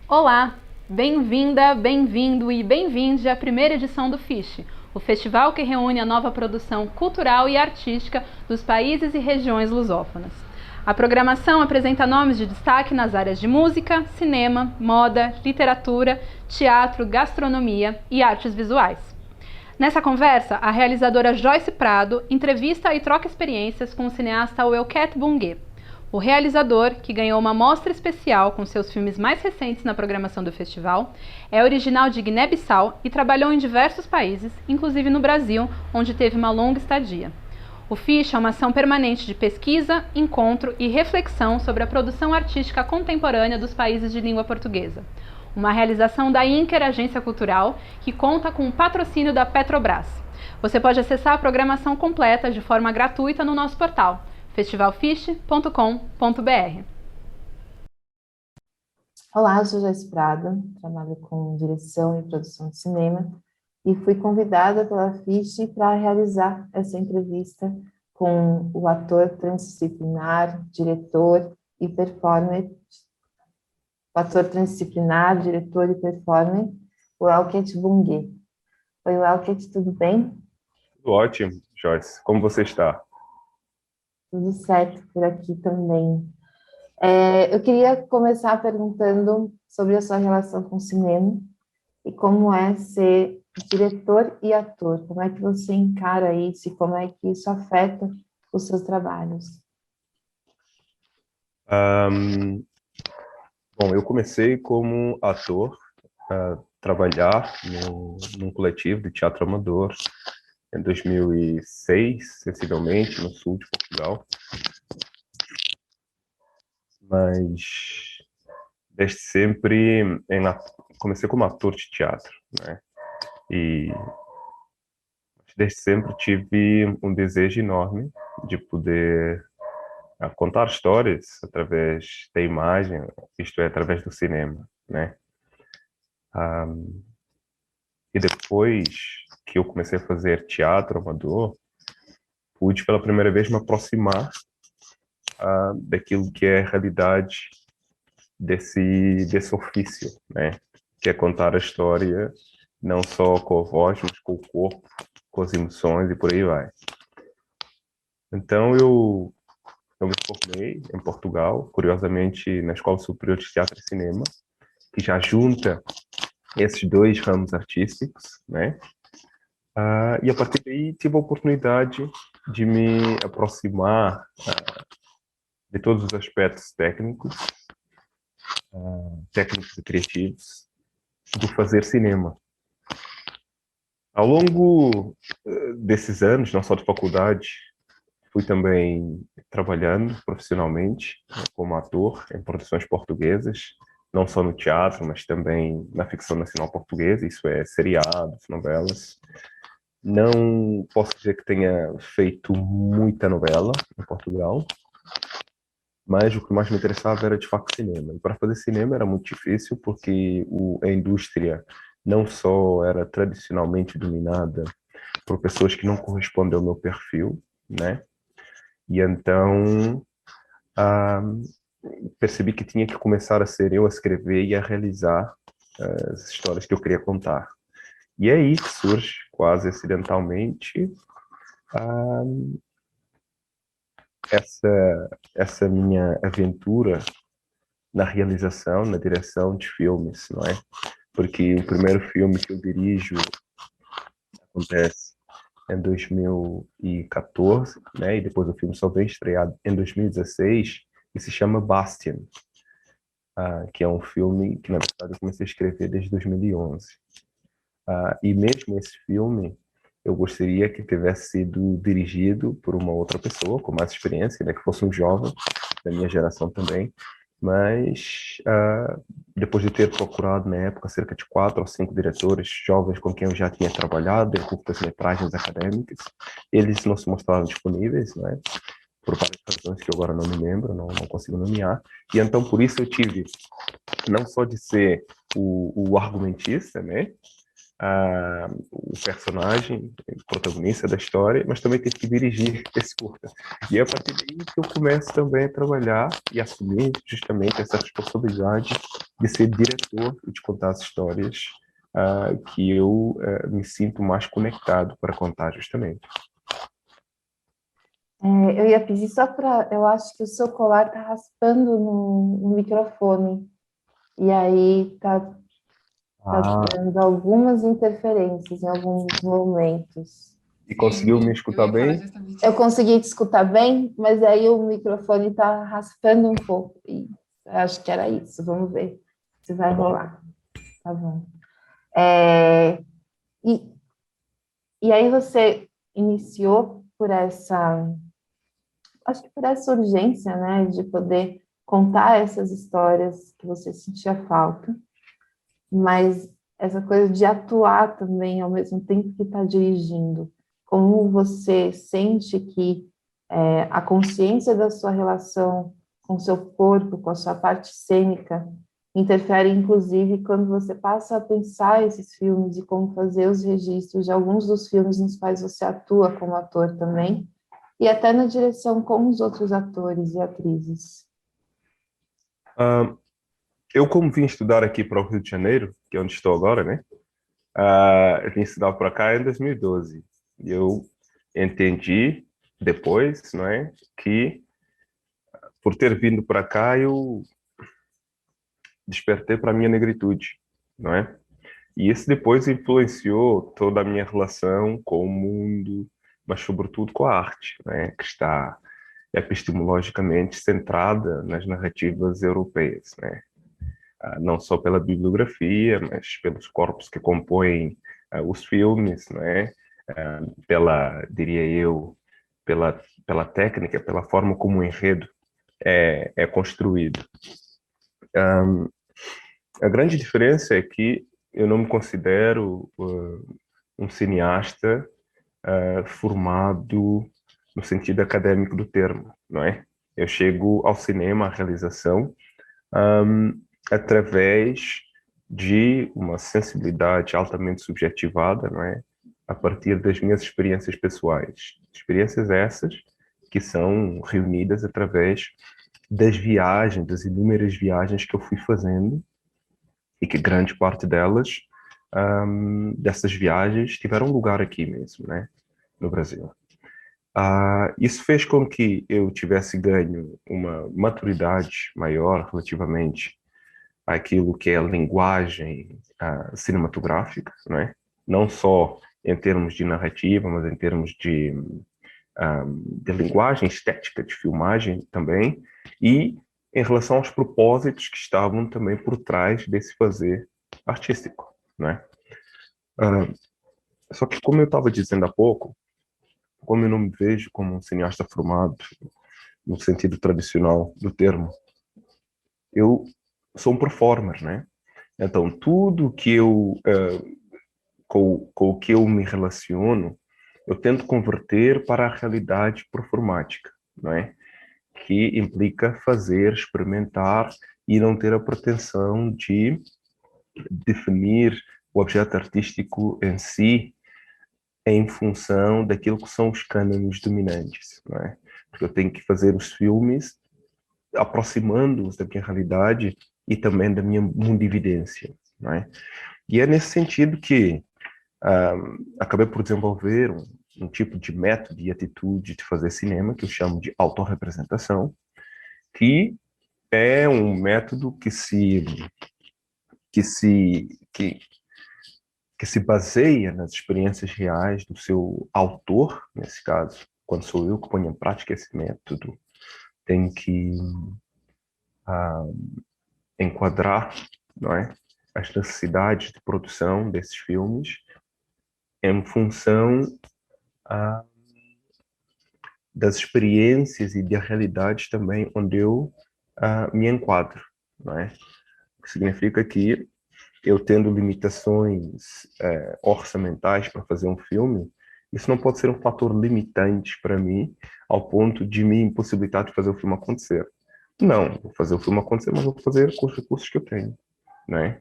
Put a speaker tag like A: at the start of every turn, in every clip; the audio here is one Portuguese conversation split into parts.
A: Olá, bem-vinda, bem-vindo e bem-vinde à primeira edição do FISH, o festival que reúne a nova produção cultural e artística dos países e regiões lusófonas. A programação apresenta nomes de destaque nas áreas de música, cinema, moda, literatura, teatro, gastronomia e artes visuais. Nessa conversa, a realizadora Joyce Prado entrevista e troca experiências com o cineasta Welket Bungé, o realizador, que ganhou uma mostra especial com seus filmes mais recentes na programação do festival, é original de Guiné-Bissau e trabalhou em diversos países, inclusive no Brasil, onde teve uma longa estadia. O FISH é uma ação permanente de pesquisa, encontro e reflexão sobre a produção artística contemporânea dos países de língua portuguesa. Uma realização da Inker Agência Cultural, que conta com o patrocínio da Petrobras. Você pode acessar a programação completa de forma gratuita no nosso portal, festivalfish.com.br.
B: Olá, eu sou Joyce Prado, trabalho com direção e produção de cinema e fui convidada pela FISH para realizar essa entrevista com o ator transdisciplinar, diretor e performer, o Welket Bungé. Oi, Welket, tudo bem?
C: Tudo ótimo, Joyce. Como você está?
B: Tudo certo por aqui também. Eu queria começar perguntando sobre a sua relação com o cinema e como é ser diretor e ator. Como é que você encara isso e como é que isso afeta os seus trabalhos?
C: Bom, eu comecei como ator a trabalhar num coletivo de teatro amador em 2006, sensivelmente, no sul de Portugal. Mas desde sempre comecei como ator de teatro, né? E desde sempre tive um desejo enorme de poder contar histórias através da imagem, isto é, através do cinema, né? E depois que eu comecei a fazer teatro amador, pude pela primeira vez me aproximar daquilo que é a realidade desse ofício, né? Que é contar a história não só com a voz, mas com o corpo, com as emoções e por aí vai. Então eu me formei em Portugal, curiosamente na Escola Superior de Teatro e Cinema, que já junta esses dois ramos artísticos, né? E a partir daí tive a oportunidade de me aproximar de todos os aspectos técnicos e criativos do fazer cinema. Ao longo desses anos, não só de faculdade, fui também trabalhando profissionalmente como ator em produções portuguesas, não só no teatro, mas também na ficção nacional portuguesa, isso é, seriados, novelas. Não posso dizer que tenha feito muita novela em Portugal, mas o que mais me interessava era de facto cinema. E para fazer cinema era muito difícil, porque a indústria não só era tradicionalmente dominada por pessoas que não correspondem ao meu perfil, né? E então percebi que tinha que começar a ser eu a escrever e a realizar as histórias que eu queria contar. E é aí que surge, quase acidentalmente, essa minha aventura na realização, na direção de filmes, não é? Porque o primeiro filme que eu dirijo acontece em 2014, né? E depois o filme só veio estreado em 2016 e se chama Bastian, que é um filme que, na verdade, eu comecei a escrever desde 2011. E mesmo esse filme, eu gostaria que tivesse sido dirigido por uma outra pessoa com mais experiência, né? Que fosse um jovem da minha geração também. Mas, depois de ter procurado, na época, cerca de 4 ou 5 diretores jovens com quem eu já tinha trabalhado em curtas-metragens acadêmicas, eles não se mostraram disponíveis, né? Por várias razões que eu agora não me lembro, não consigo nomear. E então, por isso, eu tive não só de ser o argumentista, né? O personagem, o protagonista da história, mas também tive que dirigir esse curta. E é a partir daí que eu começo também a trabalhar e assumir justamente essa responsabilidade de ser diretor e de contar as histórias que eu me sinto mais conectado para contar justamente.
B: Eu ia pedir só para... Eu acho que o seu colar está raspando no microfone. E aí está dando algumas interferências em alguns momentos.
C: E conseguiu me escutar bem?
B: Eu consegui te escutar bem, mas aí o microfone está raspando um pouco. E acho que era isso. Vamos ver se vai rolar. Tá bom. E aí você iniciou por essa... Acho que por essa urgência, né? De poder contar essas histórias que você sentia falta. Mas essa coisa de atuar também ao mesmo tempo que está dirigindo. Como você sente que a consciência da sua relação com o seu corpo, com a sua parte cênica, interfere inclusive quando você passa a pensar esses filmes e como fazer os registros de alguns dos filmes nos quais você atua como ator também, e até na direção com os outros atores e atrizes.
C: Eu, como vim estudar aqui para o Rio de Janeiro, que é onde estou agora, né? Eu vim estudar para cá em 2012. E eu entendi depois, não é, que por ter vindo para cá eu despertei para a minha negritude, não é? E isso depois influenciou toda a minha relação com o mundo, mas sobretudo com a arte, né? Que está epistemologicamente centrada nas narrativas europeias, né? Não só pela bibliografia, mas pelos corpos que compõem os filmes, né? Diria eu, pela técnica, pela forma como o enredo é construído. A grande diferença é que eu não me considero um cineasta formado no sentido acadêmico do termo, não é? Eu chego ao cinema, à realização, através de uma sensibilidade altamente subjetivada, não é? A partir das minhas experiências pessoais. Experiências essas que são reunidas através das viagens, das inúmeras viagens que eu fui fazendo e que grande parte delas, dessas viagens, tiveram lugar aqui mesmo, né? No Brasil. Isso fez com que eu tivesse ganho uma maturidade maior relativamente àquilo que é a linguagem cinematográfica, não é? Não só em termos de narrativa, mas em termos de linguagem estética, de filmagem também, e em relação aos propósitos que estavam também por trás desse fazer artístico, não é? Só que, como eu estava dizendo há pouco, como eu não me vejo como um cineasta formado no sentido tradicional do termo, eu sou um performer, né? Então, tudo que eu, com o que eu me relaciono, eu tento converter para a realidade performática, não é? Que implica fazer, experimentar e não ter a pretensão de definir o objeto artístico em si em função daquilo que são os cânones dominantes, não é? Porque eu tenho que fazer os filmes aproximando-os da minha realidade e também da minha mundividência, não é? E é nesse sentido que acabei por desenvolver um tipo de método e atitude de fazer cinema que eu chamo de autorrepresentação, que é um método que que se baseia nas experiências reais do seu autor, nesse caso, quando sou eu que ponho em prática esse método, tem que enquadrar, não é, as necessidades de produção desses filmes em função das experiências e da realidade também onde eu me enquadro, não é? O que significa que eu tendo limitações orçamentais para fazer um filme, isso não pode ser um fator limitante para mim ao ponto de me impossibilitar de fazer o filme acontecer. Não, vou fazer o filme acontecer, mas vou fazer com os recursos que eu tenho, né?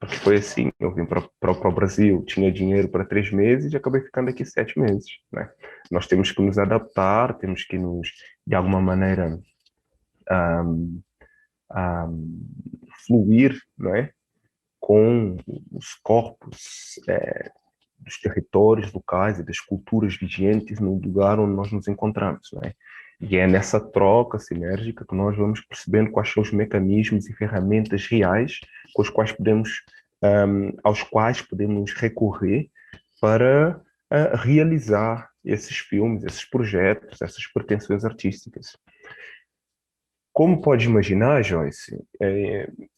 C: Porque foi assim, eu vim para o Brasil, tinha dinheiro para 3 meses e acabei ficando aqui 7 meses, né? Nós temos que nos adaptar, temos que nos, de alguma maneira, fluir, não é? Com os corpos dos territórios locais e das culturas vigentes no lugar onde nós nos encontramos, não é? E é nessa troca sinérgica que nós vamos percebendo quais são os mecanismos e ferramentas reais com os quais podemos, aos quais podemos recorrer para realizar esses filmes, esses projetos, essas pretensões artísticas. Como pode imaginar, Joyce,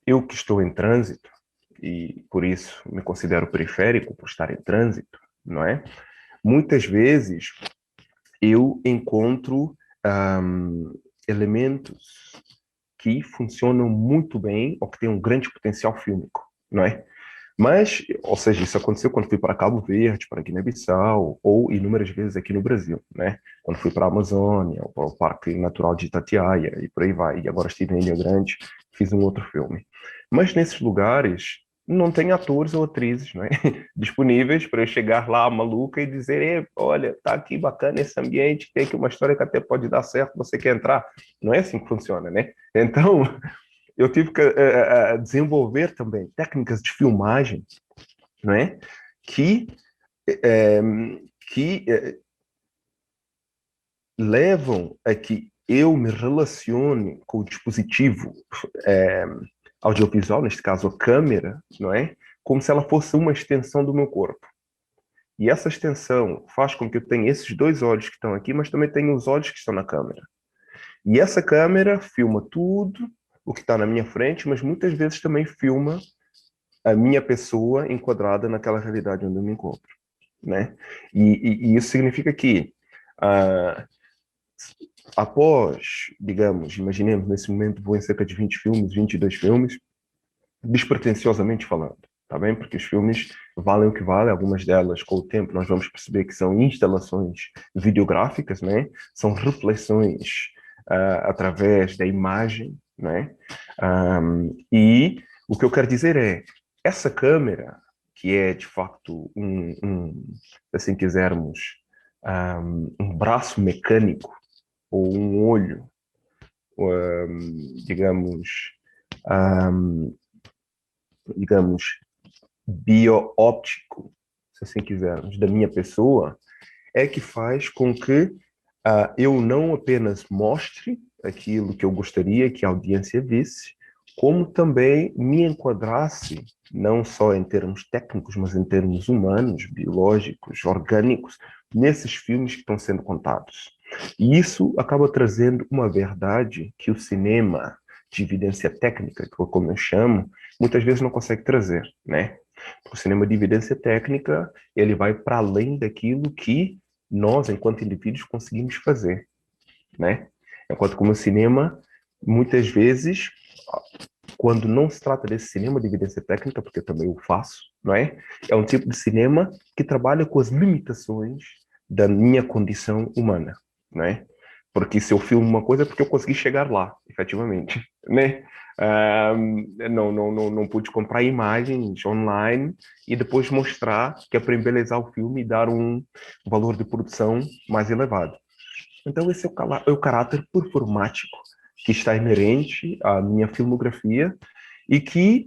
C: eu que estou em trânsito, e por isso me considero periférico por estar em trânsito, não é? Muitas vezes eu encontro elementos que funcionam muito bem ou que têm um grande potencial fílmico, não é? Mas, ou seja, isso aconteceu quando fui para Cabo Verde, para Guiné-Bissau, ou inúmeras vezes aqui no Brasil, né? Quando fui para a Amazônia, ou para o Parque Natural de Itatiaia, e por aí vai. E agora estive em Ilha Grande, fiz um outro filme. Mas nesses lugares não tem atores ou atrizes, não é? disponíveis para eu chegar lá maluca e dizer, olha, tá aqui bacana esse ambiente, tem aqui uma história que até pode dar certo, você quer entrar? Não é assim que funciona, né? Então, eu tive que desenvolver também técnicas de filmagem, não é? que levam a que eu me relacione com o dispositivo audiovisual, neste caso a câmera, não é? Como se ela fosse uma extensão do meu corpo. E essa extensão faz com que eu tenha esses dois olhos que estão aqui, mas também tenho os olhos que estão na câmera. E essa câmera filma tudo o que está na minha frente, mas muitas vezes também filma a minha pessoa enquadrada naquela realidade onde eu me encontro, né? E isso significa que após, digamos, imaginemos nesse momento vou em cerca de 20 filmes, 22 filmes, despretensiosamente falando, tá bem? Porque os filmes valem o que valem, algumas delas, com o tempo, nós vamos perceber que são instalações videográficas, né? São reflexões através da imagem, né? E o que eu quero dizer é, essa câmera, que é de facto se assim quisermos, um braço mecânico, ou um olho, digamos, bio-óptico, se assim quisermos, da minha pessoa, é que faz com que eu não apenas mostre aquilo que eu gostaria que a audiência visse, como também me enquadrasse, não só em termos técnicos, mas em termos humanos, biológicos, orgânicos, nesses filmes que estão sendo contados. E isso acaba trazendo uma verdade que o cinema de evidência técnica, como eu chamo, muitas vezes não consegue trazer, né? O cinema de evidência técnica, ele vai para além daquilo que nós, enquanto indivíduos, conseguimos fazer, né? Enquanto como o cinema, muitas vezes, quando não se trata desse cinema de evidência técnica, porque eu também o faço, não é? É um tipo de cinema que trabalha com as limitações da minha condição humana, não é? Porque se eu filmo uma coisa é porque eu consegui chegar lá, efetivamente, né? Não pude comprar imagens online e depois mostrar que é para embelezar o filme e dar um valor de produção mais elevado. Então esse é o caráter performático que está inerente à minha filmografia e que,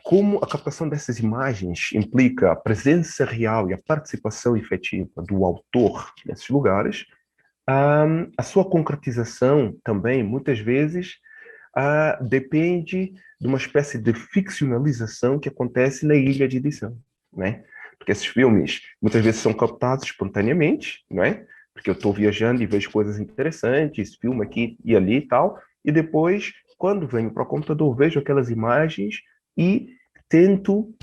C: como a captação dessas imagens implica a presença real e a participação efetiva do autor nesses lugares, a sua concretização também, muitas vezes, depende de uma espécie de ficcionalização que acontece na ilha de edição, né? Porque esses filmes muitas vezes são captados espontaneamente, não é? Porque eu estou viajando e vejo coisas interessantes, filme aqui e ali e tal, e depois, quando venho para o computador, vejo aquelas imagens e tento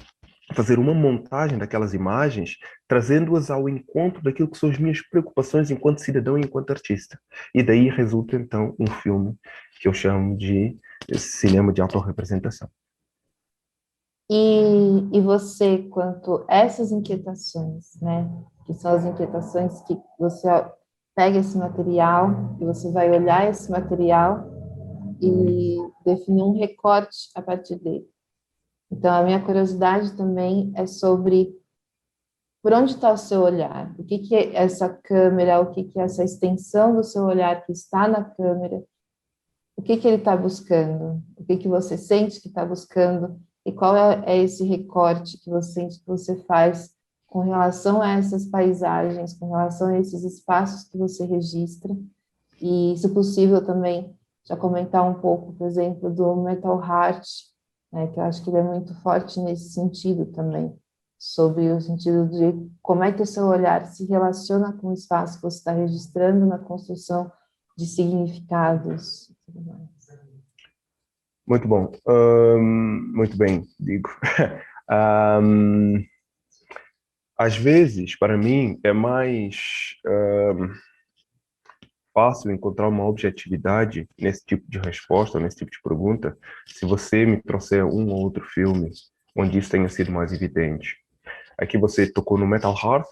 C: fazer uma montagem daquelas imagens, trazendo-as ao encontro daquilo que são as minhas preocupações enquanto cidadão e enquanto artista. E daí resulta, então, um filme que eu chamo de cinema de autorrepresentação.
B: E você, quanto a essas inquietações, né? Que são as inquietações que você pega esse material, e você vai olhar esse material e definir um recorte a partir dele. Então, a minha curiosidade também é sobre por onde está o seu olhar, o que é essa câmera, o que é essa extensão do seu olhar que está na câmera, o que ele está buscando, o que você sente que está buscando, e qual é esse recorte que você sente que você faz com relação a essas paisagens, com relação a esses espaços que você registra, e, se possível, também já comentar um pouco, por exemplo, do Metal Heart, né, que eu acho que ele é muito forte nesse sentido também, sobre o sentido de como é que o seu olhar se relaciona com o espaço que você está registrando na construção de significados.
C: Muito bom. Muito bem, digo. Às vezes, para mim, é mais fácil encontrar uma objetividade nesse tipo de resposta, nesse tipo de pergunta, se você me trouxer um ou outro filme onde isso tenha sido mais evidente. Aqui você tocou no Metal Heart,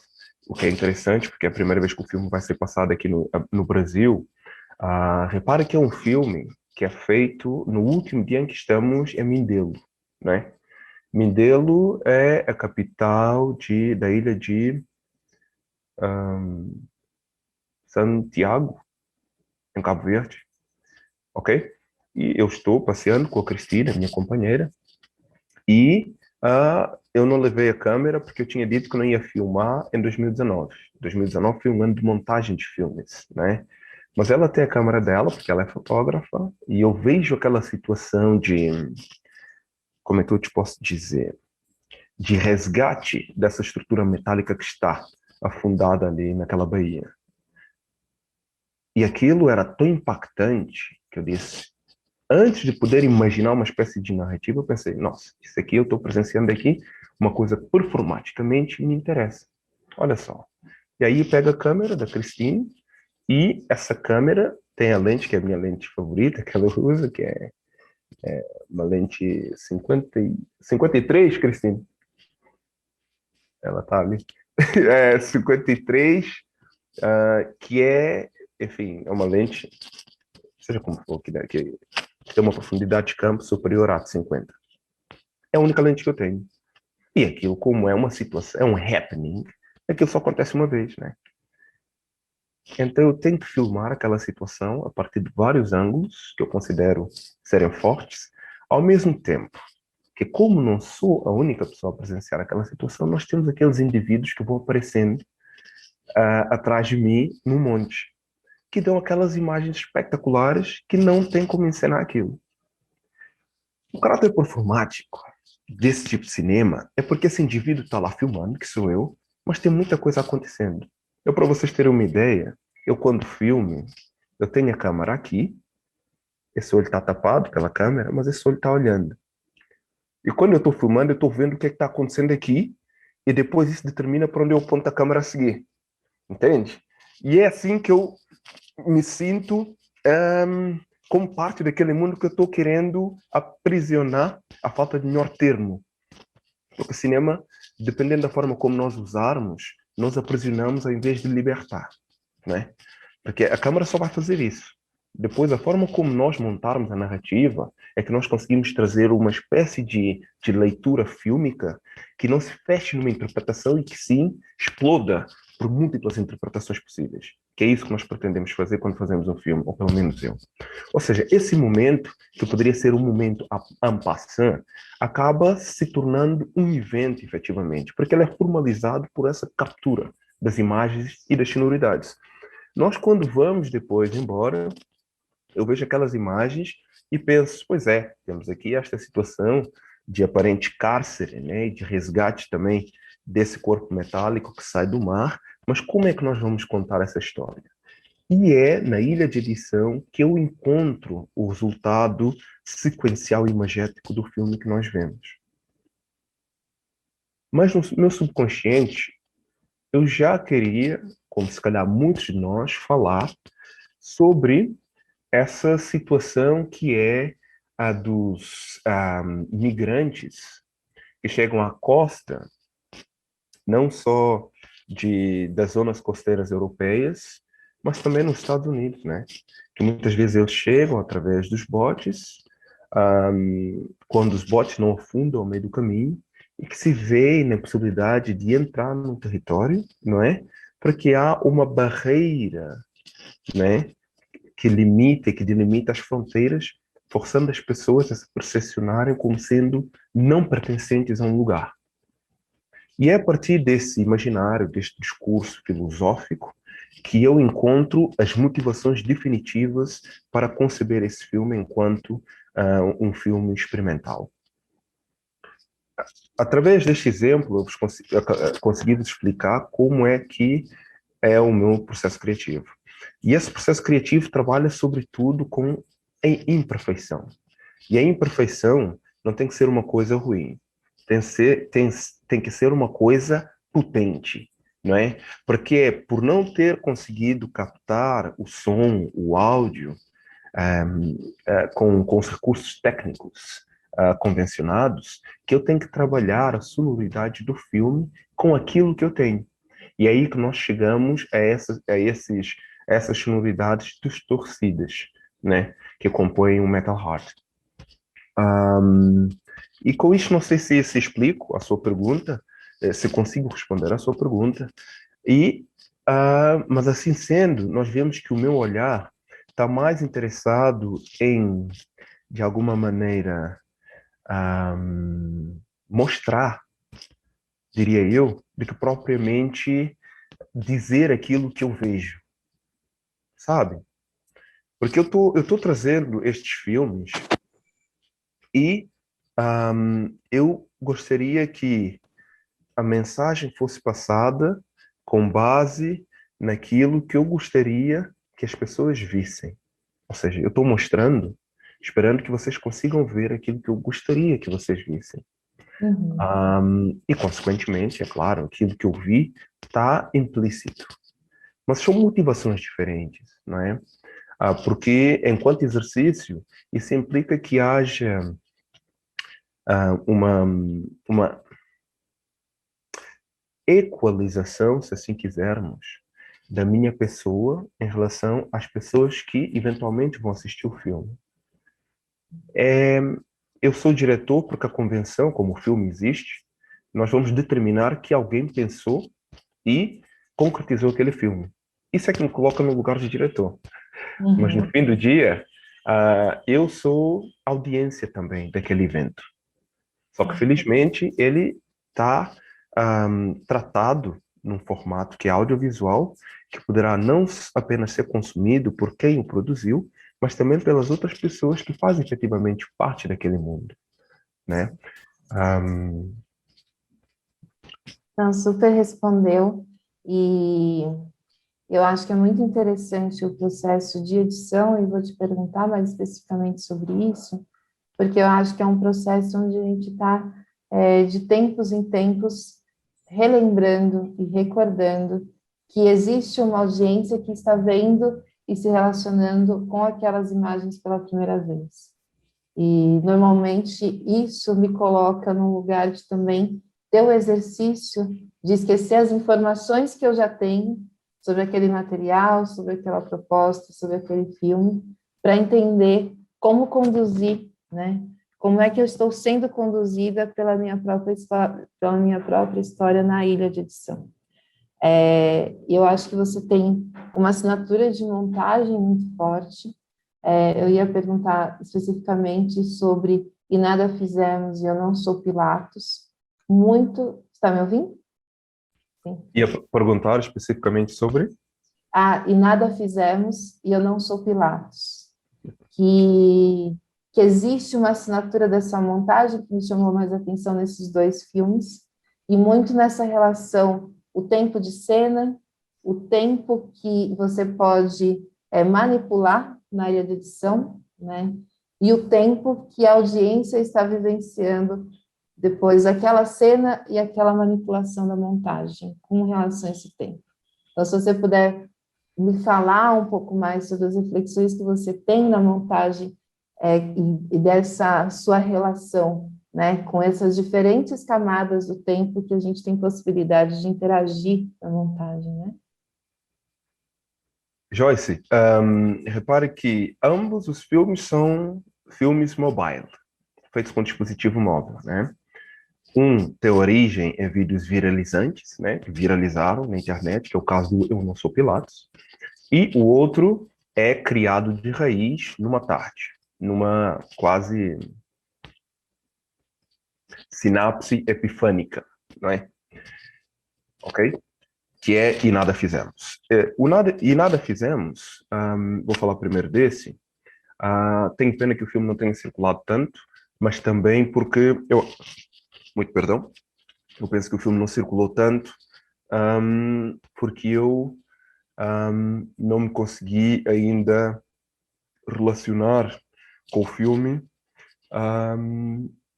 C: o que é interessante, porque é a primeira vez que o filme vai ser passado aqui no Brasil. Repara que é um filme que é feito no último dia em que estamos em Mindelo, né? Mindelo é a capital da ilha de Santiago, em Cabo Verde, ok? E eu estou passeando com a Cristina, minha companheira, e eu não levei a câmera porque eu tinha dito que não ia filmar em 2019. 2019 foi um ano de montagem de filmes, né? Mas ela tem a câmera dela, porque ela é fotógrafa, e eu vejo aquela situação de, como é que eu te posso dizer, de resgate dessa estrutura metálica que está afundada ali naquela baía. E aquilo era tão impactante que eu disse, antes de poder imaginar uma espécie de narrativa, eu pensei, nossa, isso aqui eu estou presenciando aqui, uma coisa performaticamente me interessa. Olha só. E aí pega a câmera da Cristina, e essa câmera tem a lente, que é a minha lente favorita, que ela usa, que é uma lente 53, Cristina. Ela tá ali. 53, que é, enfim, é uma lente, seja como for, que tem uma profundidade de campo superior a 50. É a única lente que eu tenho. E aquilo, como é uma situação, é um happening, aquilo só acontece uma vez, né? Então eu tento filmar aquela situação a partir de vários ângulos que eu considero serem fortes, ao mesmo tempo que, como não sou a única pessoa a presenciar aquela situação, nós temos aqueles indivíduos que vão aparecendo atrás de mim num monte, que dão aquelas imagens espetaculares que não tem como encenar aquilo. O caráter performático desse tipo de cinema é porque esse indivíduo está lá filmando, que sou eu, mas tem muita coisa acontecendo. Para vocês terem uma ideia, eu quando filmo, eu tenho a câmera aqui, esse olho está tapado pela câmera, mas esse olho está olhando. E quando eu estou filmando, eu estou vendo o que está acontecendo aqui, e depois isso determina para onde eu ponto a câmera a seguir. Entende? E é assim que eu me sinto como parte daquele mundo que eu estou querendo aprisionar, a falta de melhor termo. Porque o cinema, dependendo da forma como nós usarmos, nós aprisionamos ao invés de libertar, né? Porque a câmera só vai fazer isso. Depois, a forma como nós montarmos a narrativa é que nós conseguimos trazer uma espécie de leitura fílmica que não se feche numa interpretação e que sim exploda por múltiplas interpretações possíveis. Que é isso que nós pretendemos fazer quando fazemos um filme, ou pelo menos eu. Ou seja, esse momento, que poderia ser um momento en passant, acaba se tornando um evento, efetivamente, porque ele é formalizado por essa captura das imagens e das sonoridades. Nós, quando vamos depois embora, eu vejo aquelas imagens e penso, pois é, temos aqui esta situação de aparente cárcere, né, e de resgate também desse corpo metálico que sai do mar, mas como é que nós vamos contar essa história? E é na ilha de edição que eu encontro o resultado sequencial e imagético do filme que nós vemos. Mas no meu subconsciente, eu já queria, como se calhar muitos de nós, falar sobre essa situação que é a dos migrantes que chegam à costa, não só das zonas costeiras europeias, mas também nos Estados Unidos, né? Que muitas vezes eles chegam através dos botes, quando os botes não afundam ao meio do caminho, e que se vê na possibilidade de entrar no território, não é? Porque há uma barreira, né? Que delimita as fronteiras, forçando as pessoas a se percepcionarem como sendo não pertencentes a um lugar. E é a partir desse imaginário, deste discurso filosófico, que eu encontro as motivações definitivas para conceber esse filme enquanto um filme experimental. Através deste exemplo, eu consegui vos explicar como é que é o meu processo criativo. E esse processo criativo trabalha, sobretudo, com a imperfeição. E a imperfeição não tem que ser uma coisa ruim. Tem que ser uma coisa potente, não é? Porque por não ter conseguido captar o som, o áudio, com os recursos técnicos convencionados, que eu tenho que trabalhar a sonoridade do filme com aquilo que eu tenho. E é aí que nós chegamos a essas sonoridades distorcidas, né, que compõem o Metal Heart. E com isso, não sei se explico a sua pergunta, se consigo responder à sua pergunta. Mas assim sendo, nós vemos que o meu olhar está mais interessado em, de alguma maneira, mostrar, diria eu, do que propriamente dizer aquilo que eu vejo, sabe? Porque eu tô trazendo estes filmes e eu gostaria que a mensagem fosse passada com base naquilo que eu gostaria que as pessoas vissem. Ou seja, eu estou mostrando, esperando que vocês consigam ver aquilo que eu gostaria que vocês vissem. E, consequentemente, é claro, aquilo que eu vi está implícito. Mas são motivações diferentes, não é? Porque, enquanto exercício, isso implica que haja uma equalização, se assim quisermos, da minha pessoa em relação às pessoas que eventualmente vão assistir o filme. Eu sou diretor porque a convenção, como o filme existe, nós vamos determinar que alguém pensou e concretizou aquele filme. Isso é que me coloca no lugar de diretor. Mas no fim do dia, eu sou audiência também daquele evento. Só que, felizmente, ele está tratado num formato que é audiovisual, que poderá não apenas ser consumido por quem o produziu, mas também pelas outras pessoas que fazem efetivamente parte daquele mundo, né?
B: Não, super respondeu, e eu acho que é muito interessante o processo de edição, e vou te perguntar mais especificamente sobre isso, porque eu acho que é um processo onde a gente está, de tempos em tempos, relembrando e recordando que existe uma audiência que está vendo e se relacionando com aquelas imagens pela primeira vez. E, normalmente, isso me coloca no lugar de também ter o exercício de esquecer as informações que eu já tenho sobre aquele material, sobre aquela proposta, sobre aquele filme, para entender como conduzir, né? Como é que eu estou sendo conduzida pela minha própria história na ilha de edição. Eu acho que você tem uma assinatura de montagem muito forte. Eu ia perguntar especificamente sobre E Nada Fizemos e Eu Não Sou Pilatos. Está me ouvindo? Sim.
C: Ia perguntar especificamente sobre?
B: E Nada Fizemos e Eu Não Sou Pilatos. Que que existe uma assinatura dessa montagem que me chamou mais atenção nesses dois filmes, e muito nessa relação, o tempo de cena, o tempo que você pode manipular na área de edição, né? E o tempo que a audiência está vivenciando depois daquela cena e aquela manipulação da montagem, com relação a esse tempo. Então, se você puder me falar um pouco mais sobre as reflexões que você tem na montagem e dessa sua relação, né, com essas diferentes camadas do tempo que a gente tem possibilidade de interagir na montagem, né?
C: Joyce, repare que ambos os filmes são filmes mobile, feitos com dispositivo móvel, né? Um tem origem em vídeos viralizantes, né, que viralizaram na internet, que é o caso do Eu Não Sou Pilatos, e o outro é criado de raiz numa tarde, numa quase sinapse epifânica, não é? Ok? Que é E Nada Fizemos. E Nada Fizemos, vou falar primeiro desse. Tenho pena que o filme não tenha circulado tanto, mas também porque muito perdão, eu penso que o filme não circulou tanto porque eu não me consegui ainda relacionar com o filme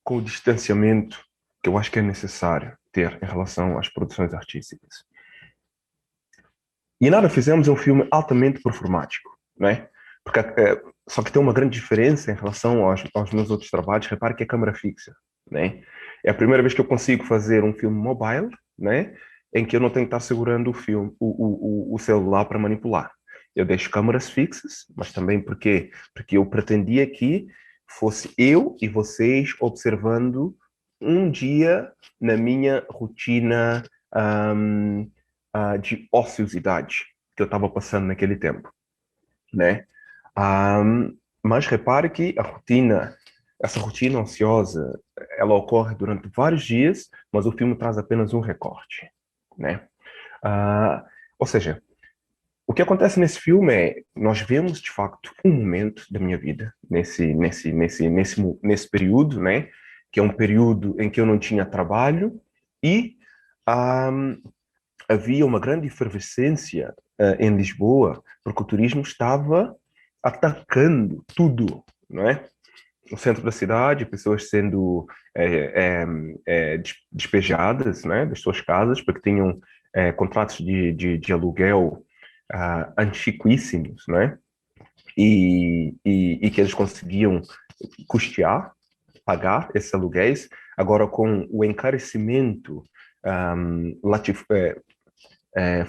C: com o distanciamento que eu acho que é necessário ter em relação às produções artísticas. E Nada Fizemos é um filme altamente performático, não é? Porque, só que tem uma grande diferença em relação aos meus outros trabalhos. Repare que é câmera fixa, né? É a primeira vez que eu consigo fazer um filme mobile, né? Em que eu não tenho que estar segurando o celular para manipular. Eu deixo câmeras fixas, mas também porque eu pretendia que fosse eu e vocês observando um dia na minha rotina de ociosidade que eu estava passando naquele tempo, né? Mas repare que essa rotina ociosa, ela ocorre durante vários dias, mas o filme traz apenas um recorte, né? Ou seja, o que acontece nesse filme é, nós vemos de facto um momento da minha vida nesse período, né? Que é um período em que eu não tinha trabalho e havia uma grande efervescência em Lisboa, porque o turismo estava atacando tudo, não é? No centro da cidade, pessoas sendo despejadas, né, das suas casas, porque tinham contratos de aluguel antiquíssimos, né? E que eles conseguiam custear, pagar esses aluguéis. Agora, com o encarecimento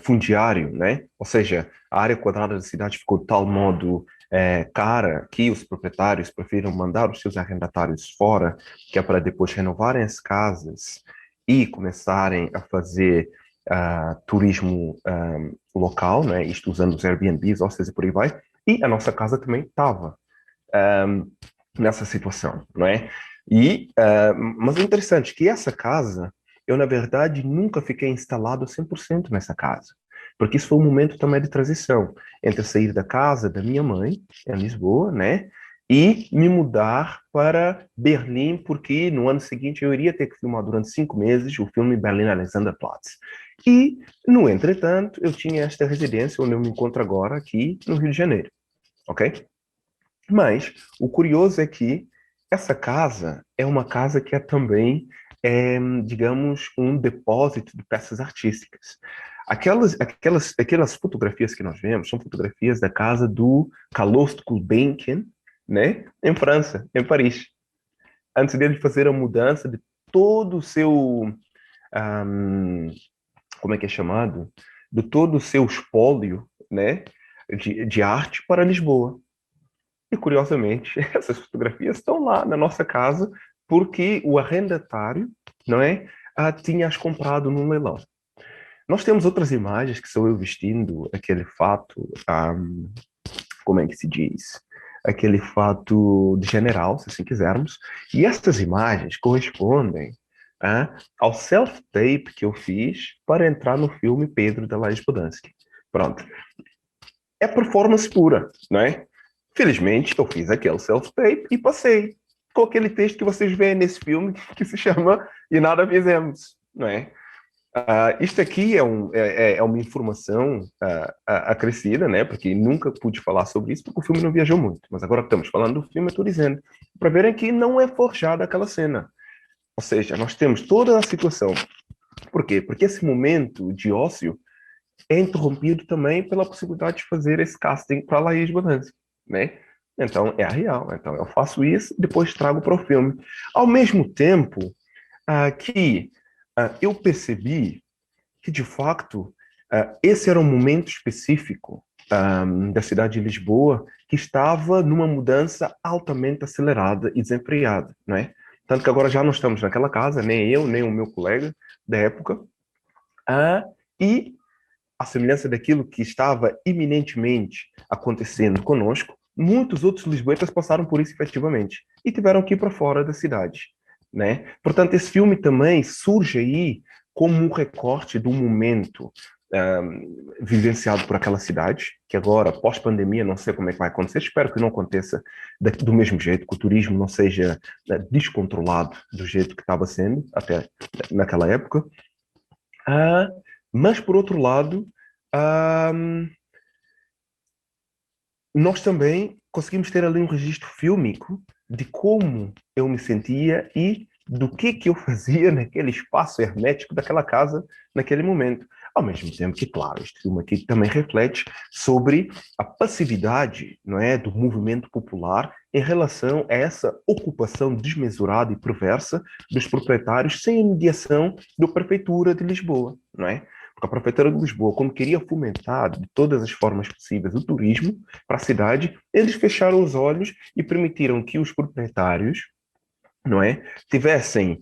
C: fundiário, né? Ou seja, a área quadrada da cidade ficou de tal modo cara que os proprietários prefiram mandar os seus arrendatários fora, que é para depois renovarem as casas e começarem a fazer turismo local, né? Isto usando os Airbnbs, hostels e por aí vai. E a nossa casa também estava nessa situação, não é? Mas é interessante que essa casa, eu, na verdade, nunca fiquei instalado 100% nessa casa, porque isso foi um momento também de transição entre sair da casa da minha mãe, em Lisboa, né, e me mudar para Berlim, porque no ano seguinte eu iria ter que filmar durante 5 meses o filme Berlin Alexanderplatz. E, no entretanto, eu tinha esta residência onde eu me encontro agora, aqui no Rio de Janeiro, ok? Mas o curioso é que essa casa é uma casa que é também, digamos, um depósito de peças artísticas. Aquelas fotografias que nós vemos são fotografias da casa do Calouste Gulbenkian, né, em França, em Paris. Antes dele fazer a mudança de todo o seu, como é que é chamado? De todo o seu espólio, né, de arte para Lisboa. E, curiosamente, essas fotografias estão lá na nossa casa porque o arrendatário, não é, tinha-as comprado num leilão. Nós temos outras imagens que sou eu vestindo aquele fato, como é que se diz? Aquele fato de general, se assim quisermos. E essas imagens correspondem ao self-tape que eu fiz para entrar no filme Pedro da Laís Podansky. Pronto. É performance pura, não é? Felizmente, eu fiz aquele self-tape e passei com aquele texto que vocês veem nesse filme que se chama E Nada Fizemos, não é? Isto aqui é uma informação acrescida, né? Porque nunca pude falar sobre isso, porque o filme não viajou muito. Mas agora que estamos falando do filme, eu estou dizendo, para verem que não é forjada aquela cena. Ou seja, nós temos toda a situação. Por quê? Porque esse momento de ócio é interrompido também pela possibilidade de fazer esse casting para a Laís Balança, né? Então, é a real. Então, eu faço isso e depois trago para o filme. Ao mesmo tempo que eu percebi que, de facto, esse era um momento específico da cidade de Lisboa que estava numa mudança altamente acelerada e desenfreada, não é? Tanto que agora já não estamos naquela casa, nem eu, nem o meu colega da época, e à semelhança daquilo que estava iminentemente acontecendo conosco, muitos outros lisboetas passaram por isso efetivamente e tiveram que ir para fora da cidade, né? Portanto, esse filme também surge aí como um recorte do momento vivenciado por aquela cidade, que agora, pós-pandemia, não sei como é que vai acontecer, espero que não aconteça do mesmo jeito, que o turismo não seja descontrolado do jeito que estava sendo até naquela época. Mas, por outro lado, nós também conseguimos ter ali um registro fílmico de como eu me sentia e do que eu fazia naquele espaço hermético daquela casa naquele momento. Ao mesmo tempo que, claro, este filme aqui também reflete sobre a passividade, não é, do movimento popular em relação a essa ocupação desmesurada e perversa dos proprietários sem a mediação da Prefeitura de Lisboa, não é? Porque a Prefeitura de Lisboa, como queria fomentar de todas as formas possíveis o turismo para a cidade, eles fecharam os olhos e permitiram que os proprietários, não é, tivessem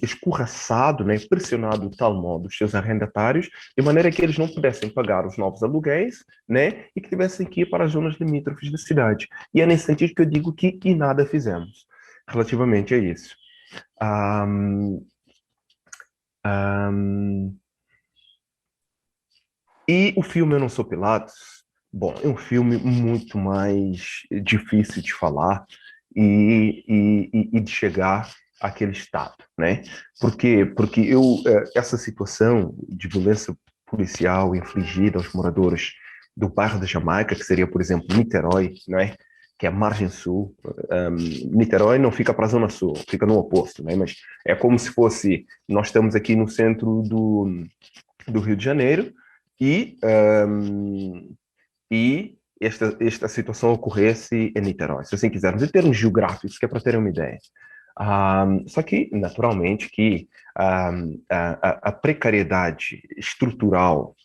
C: escorraçado, né, pressionado de tal modo os seus arrendatários, de maneira que eles não pudessem pagar os novos aluguéis, né, e que tivessem que ir para as zonas limítrofes da cidade. E é nesse sentido que eu digo que e nada fizemos relativamente a isso. E o filme Eu Não Sou Pilatos, bom, é um filme muito mais difícil de falar e de chegar àquele estado, né? Por quê? Porque essa situação de violência policial infligida aos moradores do bairro da Jamaica, que seria, por exemplo, Niterói, não é? Que é a margem sul. Niterói não fica para a zona sul, fica no oposto, né? Mas é como se fosse, nós estamos aqui no centro do Rio de Janeiro, e esta situação ocorresse em Niterói, se assim quisermos, em termos geográficos, que é para terem uma ideia. Só que, naturalmente, que a precariedade estrutural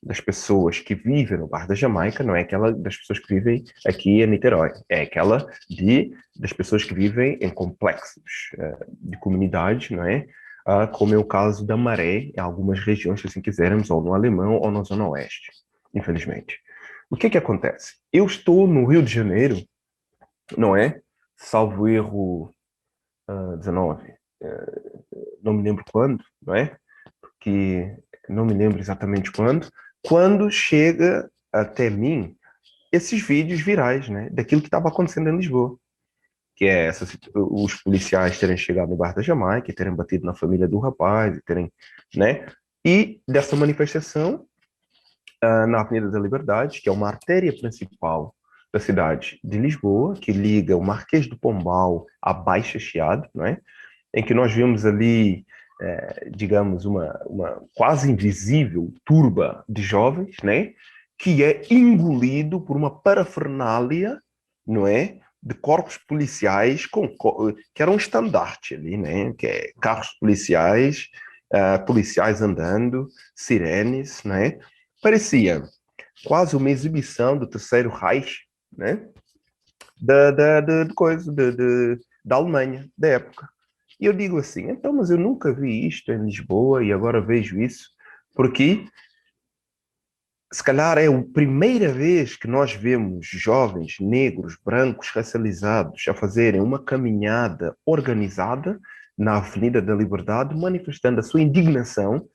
C: das pessoas que vivem no bairro da Jamaica não é aquela das pessoas que vivem aqui em Niterói, é aquela das pessoas que vivem em complexos de comunidade, não é? Como é o caso da Maré, em algumas regiões, se assim quisermos, ou no Alemão ou na Zona Oeste, infelizmente. O que que acontece? Eu estou no Rio de Janeiro, não é? Salvo erro 19, não me lembro quando, não é? Porque não me lembro exatamente quando chega até mim esses vídeos virais, né? Daquilo que estava acontecendo em Lisboa. Que é os policiais terem chegado no bairro da Jamaica, terem batido na família do rapaz, né? E dessa manifestação na Avenida da Liberdade, que é uma artéria principal da cidade de Lisboa, que liga o Marquês do Pombal à Baixa Chiado, não é? Em que nós vemos ali, digamos, uma quase invisível turba de jovens, né? Que é engolido por uma parafernália, não é? De corpos policiais que era um estandarte ali, né? Que é carros policiais, policiais andando, sirenes, né? Parecia quase uma exibição do Terceiro Reich, né? Da Alemanha, da época. E eu digo assim, então, mas eu nunca vi isto em Lisboa e agora vejo isso, porque se calhar é a primeira vez que nós vemos jovens negros, brancos, racializados a fazerem uma caminhada organizada na Avenida da Liberdade, manifestando a sua indignação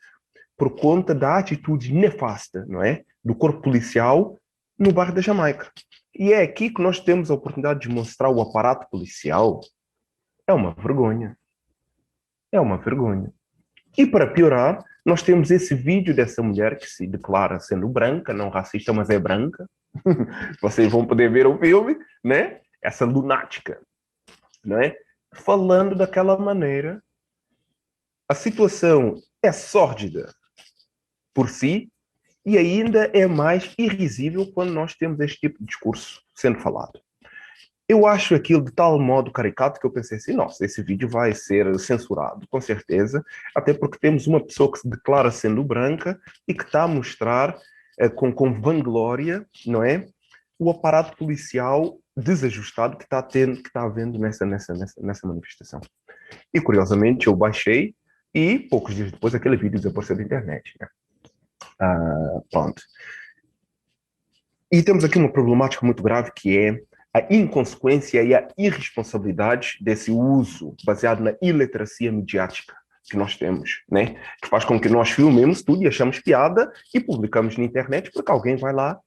C: por conta da atitude nefasta, não é? Do corpo policial no bairro da Jamaica. E é aqui que nós temos a oportunidade de mostrar o aparato policial. É uma vergonha. É uma vergonha. E para piorar, nós temos esse vídeo dessa mulher que se declara sendo branca, não racista, mas é branca. Vocês vão poder ver o filme, né? Essa lunática, né? Falando daquela maneira. A situação é sórdida por si e ainda é mais irrisível quando nós temos este tipo de discurso sendo falado. Eu acho aquilo de tal modo caricato que eu pensei assim, nossa, esse vídeo vai ser censurado, com certeza, até porque temos uma pessoa que se declara sendo branca e que está a mostrar com vanglória, não é? O aparato policial desajustado que está havendo nessa manifestação. E, curiosamente, eu baixei e, poucos dias depois, aquele vídeo desapareceu da internet, né? Pronto. E temos aqui uma problemática muito grave que é a inconsequência e a irresponsabilidade desse uso baseado na iliteracia midiática que nós temos, né? Que faz com que nós filmemos tudo e achamos piada e publicamos na internet porque alguém vai lá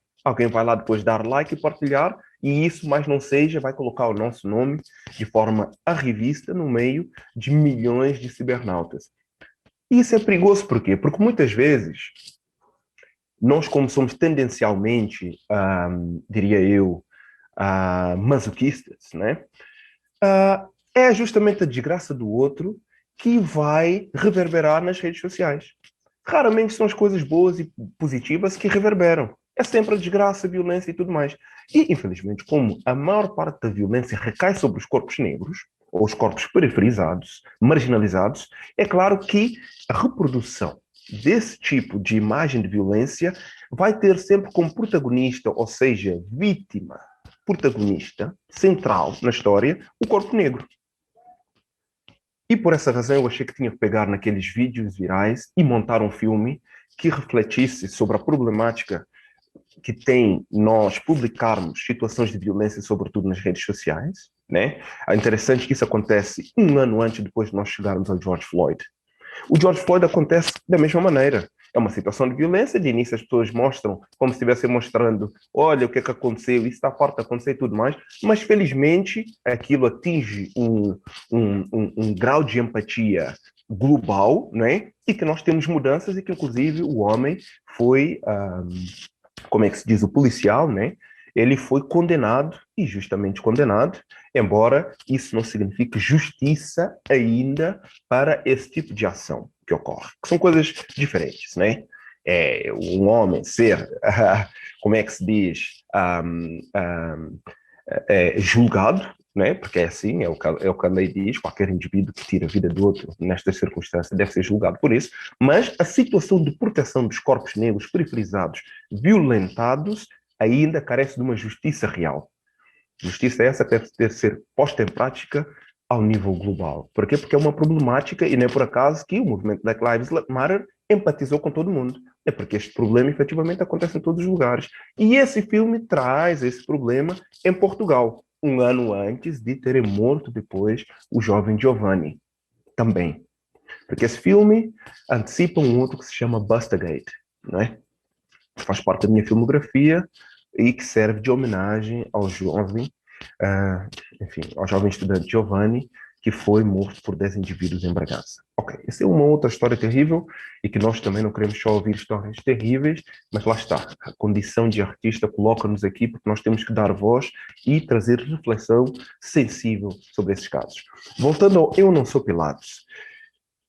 C: depois dar like e partilhar e isso, mais não seja, vai colocar o nosso nome de forma arrivista no meio de milhões de cibernautas. E isso é perigoso por quê? Porque muitas vezes nós, como somos tendencialmente, diria eu, masoquistas, né? É justamente a desgraça do outro que vai reverberar nas redes sociais. Raramente são as coisas boas e positivas que reverberam. É sempre a desgraça, a violência e tudo mais. E, infelizmente, como a maior parte da violência recai sobre os corpos negros, ou os corpos periferizados, marginalizados, é claro que a reprodução desse tipo de imagem de violência vai ter sempre como protagonista, ou seja, vítima, protagonista, central na história, o corpo negro. E por essa razão eu achei que tinha que pegar naqueles vídeos virais e montar um filme que refletisse sobre a problemática que tem nós publicarmos situações de violência, sobretudo nas redes sociais, né? É interessante que isso acontece um ano antes, depois de nós chegarmos ao George Floyd. O George Floyd acontece da mesma maneira. É uma situação de violência, de início as pessoas mostram como se estivessem mostrando, olha o que é que aconteceu, isso está forte a acontecer e tudo mais, mas felizmente aquilo atinge um grau de empatia global, né? E que nós temos mudanças e que inclusive o homem foi, como é que se diz, o policial, né? Ele foi condenado, e justamente condenado, embora isso não signifique justiça ainda para esse tipo de ação que ocorre, que são coisas diferentes, né? Um homem ser, como é que se diz, julgado, né? Porque é assim, é o que a lei diz, qualquer indivíduo que tira a vida do outro nestas circunstâncias deve ser julgado por isso, mas a situação de proteção dos corpos negros periferizados, violentados, ainda carece de uma justiça real. Justiça essa que deve ter ser posta em prática ao nível global. Por quê? Porque é uma problemática e não é por acaso que o movimento Black Lives Matter empatizou com todo mundo. É porque este problema efetivamente acontece em todos os lugares. E esse filme traz esse problema em Portugal, um ano antes de terem morto depois o jovem Giovanni, também. Porque esse filme antecipa um outro que se chama Bustagate, não é? Faz parte da minha filmografia e que serve de homenagem ao jovem, ao jovem estudante Giovanni, que foi morto por 10 indivíduos em Bragança. Ok, essa é uma outra história terrível e que nós também não queremos só ouvir histórias terríveis, mas lá está, a condição de artista coloca-nos aqui porque nós temos que dar voz e trazer reflexão sensível sobre esses casos. Voltando ao Eu Não Sou Pilatos,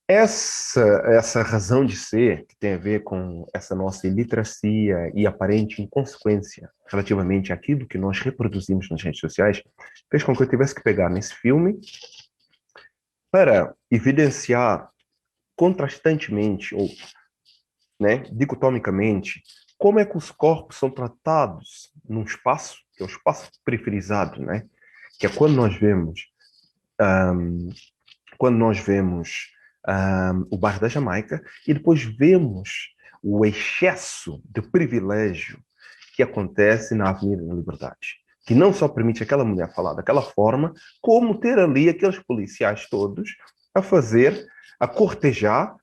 C: essa razão de ser, que tem a ver com essa nossa iliteracia e aparente inconsequência relativamente àquilo que nós reproduzimos nas redes sociais, fez com que eu tivesse que pegar nesse filme para evidenciar contrastantemente, ou dicotomicamente, como é que os corpos são tratados num espaço, que é o espaço periferizado, né? Que é quando nós vemos o bairro da Jamaica e depois vemos o excesso de privilégio que acontece na Avenida da Liberdade, que não só permite aquela mulher falar daquela forma, como ter ali aqueles policiais todos a cortejar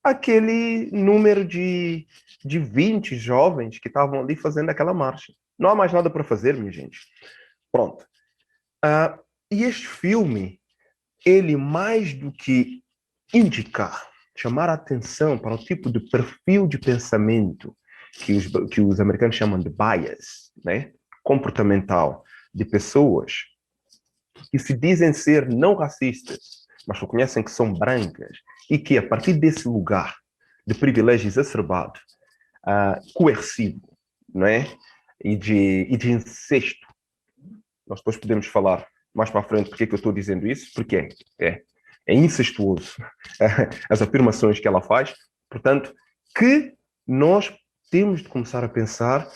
C: aquele número de 20 jovens que estavam ali fazendo aquela marcha. Não há mais nada para fazer, minha gente. Pronto. E este filme, ele mais do que indicar, chamar a atenção para o tipo de perfil de pensamento que os americanos chamam de bias, né? Comportamental, de pessoas que se dizem ser não racistas, mas reconhecem que são brancas e que, a partir desse lugar de privilégio exacerbado, coercivo, não é? E de incesto, nós depois podemos falar mais para a frente porque é que eu estou dizendo isso, porque é incestuoso as afirmações que ela faz, portanto, que nós temos de começar a pensar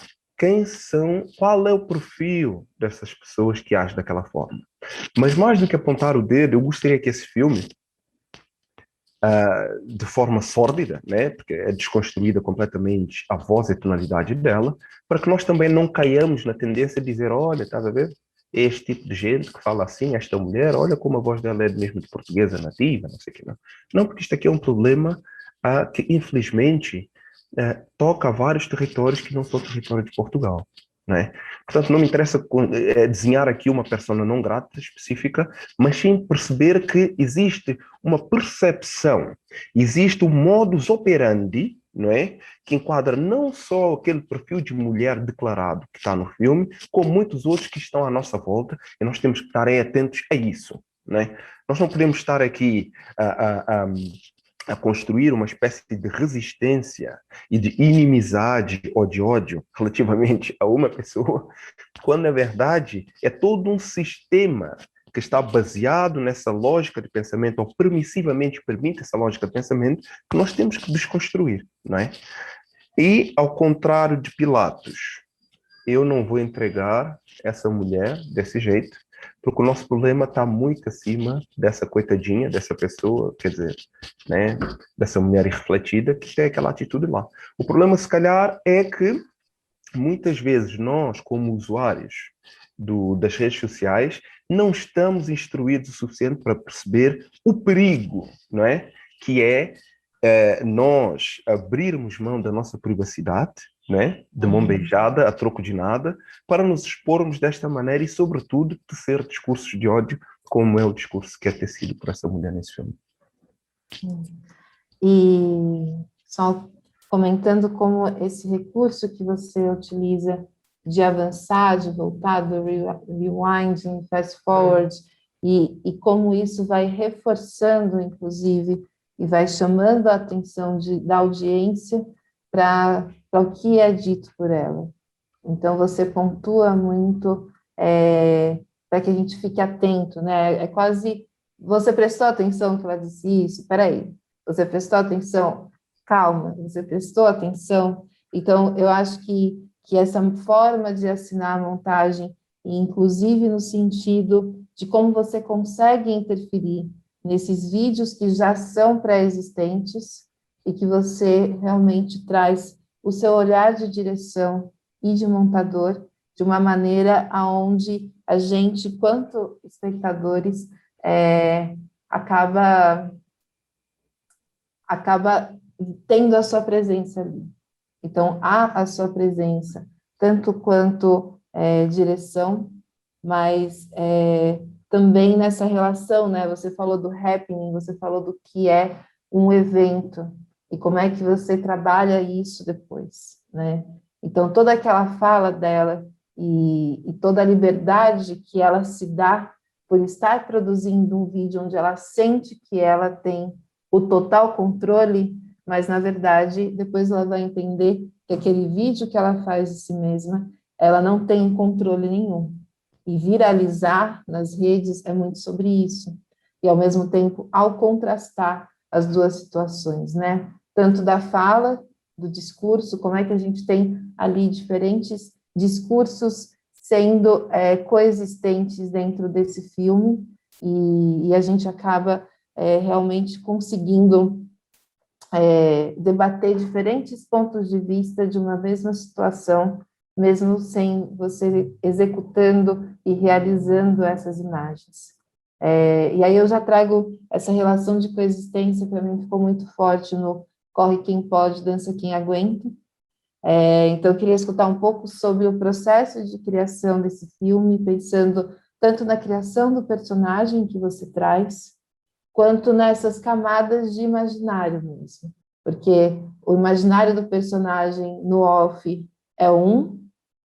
C: qual é o perfil dessas pessoas que agem daquela forma. Mas mais do que apontar o dedo, eu gostaria que esse filme, de forma sórdida, né, porque é desconstruída completamente a voz e a tonalidade dela, para que nós também não caiamos na tendência de dizer, olha, estás a ver? Este tipo de gente que fala assim, esta mulher, olha como a voz dela é mesmo de portuguesa nativa, não sei o que não. Não, porque isto aqui é um problema que, infelizmente, toca a vários territórios que não são território de Portugal, né? Portanto, não me interessa desenhar aqui uma persona não grata específica, mas sim perceber que existe uma percepção, existe um modus operandi, não é? Que enquadra não só aquele perfil de mulher declarado que está no filme, como muitos outros que estão à nossa volta, e nós temos que estar atentos a isso, não é? Nós não podemos estar aqui a construir uma espécie de resistência e de inimizade ou de ódio relativamente a uma pessoa, quando na verdade é todo um sistema que está baseado nessa lógica de pensamento, ou permissivamente permite essa lógica de pensamento, que nós temos que desconstruir, não é? E, ao contrário de Pilatos, eu não vou entregar essa mulher desse jeito, porque o nosso problema está muito acima dessa coitadinha, dessa pessoa, quer dizer, né, dessa mulher irrefletida que tem aquela atitude lá. O problema, se calhar, é que muitas vezes nós, como usuários das redes sociais, não estamos instruídos o suficiente para perceber o perigo, não é? Que é nós abrirmos mão da nossa privacidade, né? De mão beijada, a troco de nada, para nos expormos desta maneira e, sobretudo, tecer discursos de ódio, como é o discurso que é tecido por essa mulher nesse filme.
B: E só comentando como esse recurso que você utiliza de avançar, de voltar, do rewinding, fast forward, e como isso vai reforçando, inclusive, e vai chamando a atenção da audiência para o que é dito por ela. Então, você pontua muito para que a gente fique atento, né? É quase, você prestou atenção que ela disse isso? Peraí, você prestou atenção? Calma, você prestou atenção? Então, eu acho que essa forma de assinar a montagem, inclusive no sentido de como você consegue interferir nesses vídeos que já são pré-existentes e que você realmente traz o seu olhar de direção e de montador de uma maneira aonde a gente, quanto espectadores, acaba tendo a sua presença ali. Então, há a sua presença, tanto quanto direção, mas também nessa relação, né? Você falou do happening, você falou do que é um evento, e como é que você trabalha isso depois, né? Então, toda aquela fala dela e toda a liberdade que ela se dá por estar produzindo um vídeo onde ela sente que ela tem o total controle, mas, na verdade, depois ela vai entender que aquele vídeo que ela faz de si mesma, ela não tem controle nenhum. E viralizar nas redes é muito sobre isso. E, ao mesmo tempo, ao contrastar as duas situações, né? Tanto da fala, do discurso, como é que a gente tem ali diferentes discursos sendo coexistentes dentro desse filme, e a gente acaba realmente conseguindo debater diferentes pontos de vista de uma mesma situação, mesmo sem você executando e realizando essas imagens. E aí eu já trago essa relação de coexistência, para mim ficou muito forte no Corre Quem Pode, Dança Quem Aguenta, Então, eu queria escutar um pouco sobre o processo de criação desse filme, pensando tanto na criação do personagem que você traz, quanto nessas camadas de imaginário mesmo. Porque o imaginário do personagem no off é um,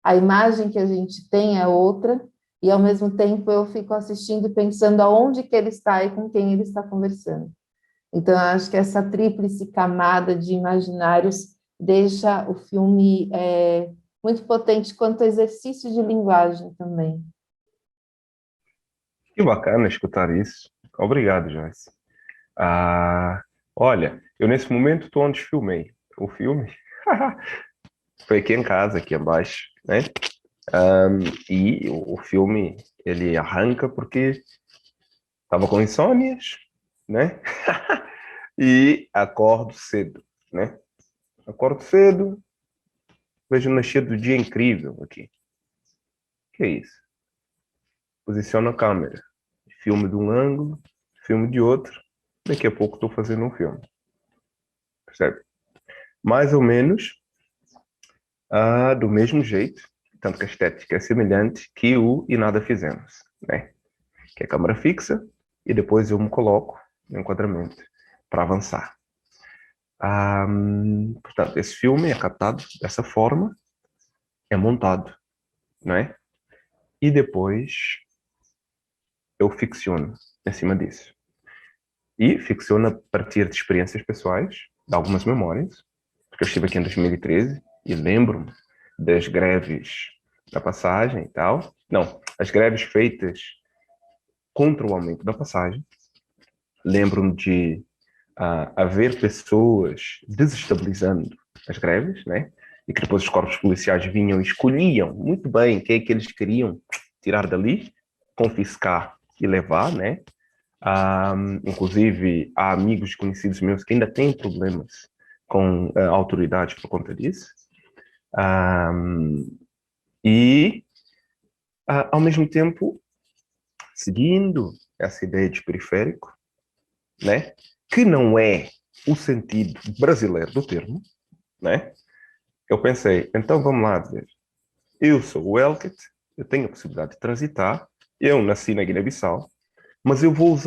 B: a imagem que a gente tem é outra, e ao mesmo tempo eu fico assistindo e pensando aonde que ele está e com quem ele está conversando. Então, eu acho que essa tríplice camada de imaginários deixa o filme muito potente quanto exercício de linguagem também.
C: Que bacana escutar isso. Obrigado, Joyce. Olha, eu nesse momento estou onde filmei o filme. Foi aqui em casa, aqui embaixo, né? E o filme, ele arranca porque estava com insônias, né? E acordo cedo, né? Acordo cedo, vejo o nascer do dia incrível aqui. Que é isso? Posiciono a câmera. Filme de um ângulo, filme de outro. Daqui a pouco estou fazendo um filme. Percebe? Mais ou menos do mesmo jeito, tanto que a estética é semelhante que o E Nada Fizemos, né? Que é câmera fixa e depois eu me coloco no enquadramento para avançar. Portanto, esse filme é captado dessa forma, é montado, não é? E depois eu ficciono em cima disso. E ficciono a partir de experiências pessoais, de algumas memórias, porque eu estive aqui em 2013 e lembro-me das greves da passagem e tal. Não, as greves feitas contra o aumento da passagem. Lembro-me de haver pessoas desestabilizando as greves, né? E que depois os corpos policiais vinham e escolhiam muito bem quem é que eles queriam tirar dali, confiscar e levar, né? Inclusive, há amigos conhecidos meus que ainda têm problemas com autoridades por conta disso. Ao mesmo tempo, seguindo essa ideia de periférico, né? Que não é o sentido brasileiro do termo, né? Eu pensei, então vamos lá dizer, eu sou o Elket, eu tenho a possibilidade de transitar, eu nasci na Guiné-Bissau, mas eu vou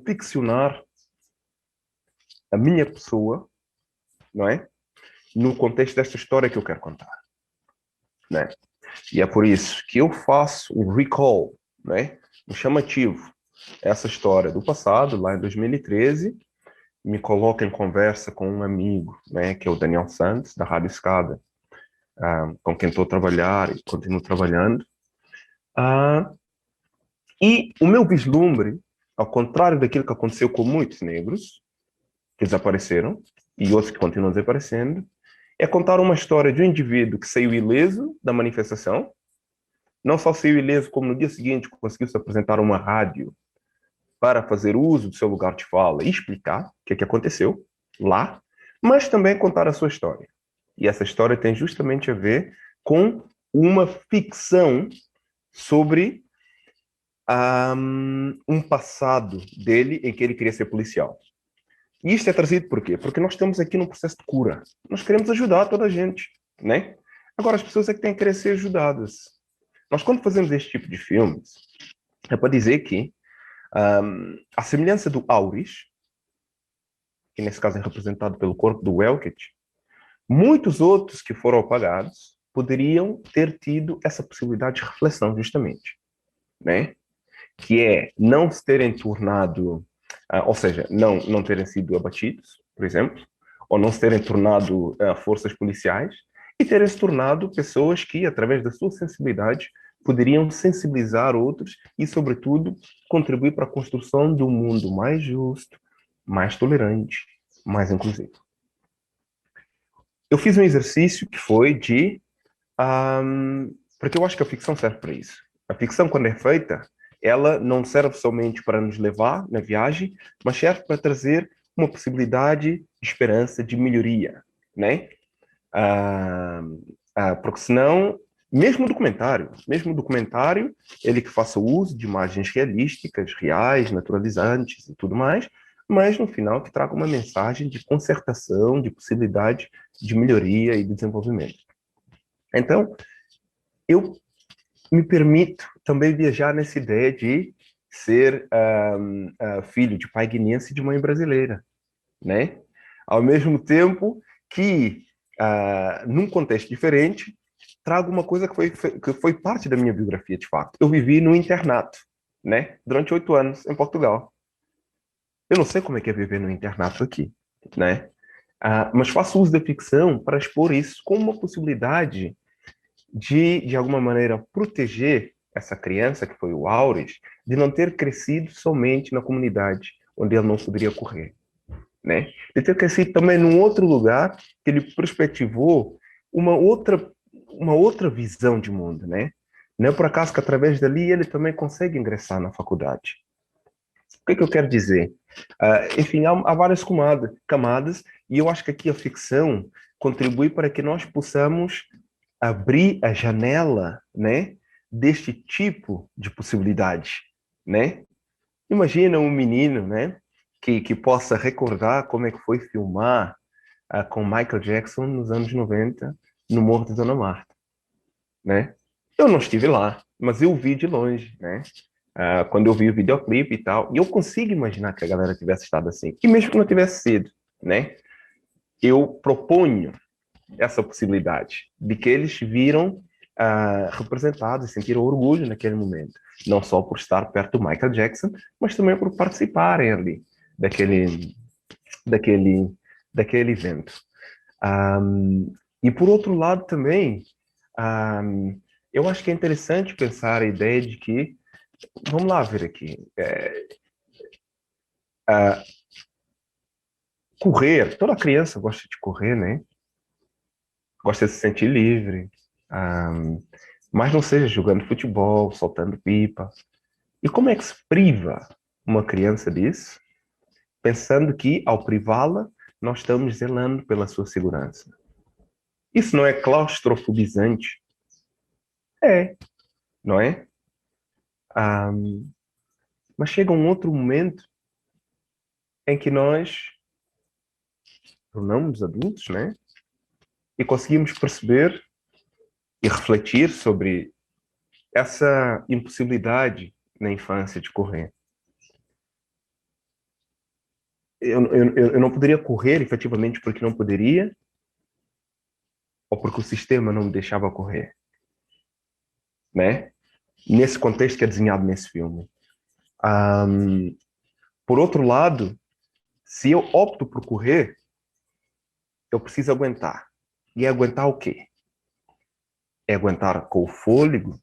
C: ficcionar a minha pessoa, não é? No contexto desta história que eu quero contar, né? E é por isso que eu faço um recall, né? Um chamativo, essa história do passado, lá em 2013, me coloco em conversa com um amigo, né, que é o Daniel Santos, da Rádio Escada, com quem estou a trabalhar e continuo trabalhando. E o meu vislumbre, ao contrário daquilo que aconteceu com muitos negros, que desapareceram, e outros que continuam desaparecendo, é contar uma história de um indivíduo que saiu ileso da manifestação, não só saiu ileso, como no dia seguinte conseguiu se apresentar a uma rádio para fazer uso do seu lugar de fala e explicar o que é que aconteceu lá, mas também contar a sua história. E essa história tem justamente a ver com uma ficção sobre um passado dele em que ele queria ser policial. E isto é trazido por quê? Porque nós estamos aqui num processo de cura. Nós queremos ajudar toda a gente, né? Agora, as pessoas é que têm que querer ser ajudadas. Nós, quando fazemos este tipo de filmes, é para dizer que a semelhança do Auris, que nesse caso é representado pelo corpo do Elket, muitos outros que foram apagados poderiam ter tido essa possibilidade de reflexão, justamente, né? Que é não se terem tornado, ou seja, não terem sido abatidos, por exemplo, ou não se terem tornado forças policiais, e terem se tornado pessoas que, através da sua sensibilidade, poderiam sensibilizar outros e, sobretudo, contribuir para a construção de um mundo mais justo, mais tolerante, mais inclusivo. Eu fiz um exercício que foi de... porque eu acho que a ficção serve para isso. A ficção, quando é feita, ela não serve somente para nos levar na viagem, mas serve para trazer uma possibilidade de esperança, de melhoria, né? Porque senão, mesmo o documentário, ele que faça uso de imagens realísticas, reais, naturalizantes e tudo mais, mas no final que traga uma mensagem de concertação, de possibilidade de melhoria e de desenvolvimento. Então, eu me permito também viajar nessa ideia de ser filho de pai guineense e de mãe brasileira, né? Ao mesmo tempo que, num contexto diferente, trago uma coisa que foi parte da minha biografia, de fato. Eu vivi no internato, né? Durante 8 anos, em Portugal. Eu não sei como é que é viver no internato aqui, né? Mas faço uso da ficção para expor isso como uma possibilidade de alguma maneira, proteger essa criança, que foi o Auris, de não ter crescido somente na comunidade onde ele não poderia correr, né? De ter crescido também num outro lugar que ele perspectivou uma outra visão de mundo, né? Não é por acaso que através dali ele também consegue ingressar na faculdade. O que eu quero dizer? Enfim, há várias camadas, e eu acho que aqui a ficção contribui para que nós possamos abrir a janela, né, deste tipo de possibilidade, né? Imagina um menino, né, que possa recordar como é que foi filmar com Michael Jackson nos anos 90 no Morro de Dona Marta, né? Eu não estive lá, mas eu vi de longe, né? Quando eu vi o videoclipe e tal, e eu consigo imaginar que a galera tivesse estado assim, e mesmo que não tivesse sido, né? Eu proponho essa possibilidade de que eles viram representados e sentiram orgulho naquele momento, não só por estar perto do Michael Jackson, mas também por participarem ali daquele, daquele, daquele evento. E por outro lado também, eu acho que é interessante pensar a ideia de que, vamos lá ver aqui, correr, toda criança gosta de correr, né? Gosta de se sentir livre, mas não seja jogando futebol, soltando pipa. E como é que se priva uma criança disso? Pensando que, ao privá-la, nós estamos zelando pela sua segurança. Isso não é claustrofobizante? É, não é? Mas chega um outro momento em que nós tornamos adultos, né? E conseguimos perceber e refletir sobre essa impossibilidade na infância de correr. Eu não poderia correr efetivamente porque não poderia, ou porque o sistema não me deixava correr, né? Nesse contexto que é desenhado nesse filme. Por outro lado, se eu opto por correr, eu preciso aguentar. E é aguentar o quê? É aguentar com o fôlego,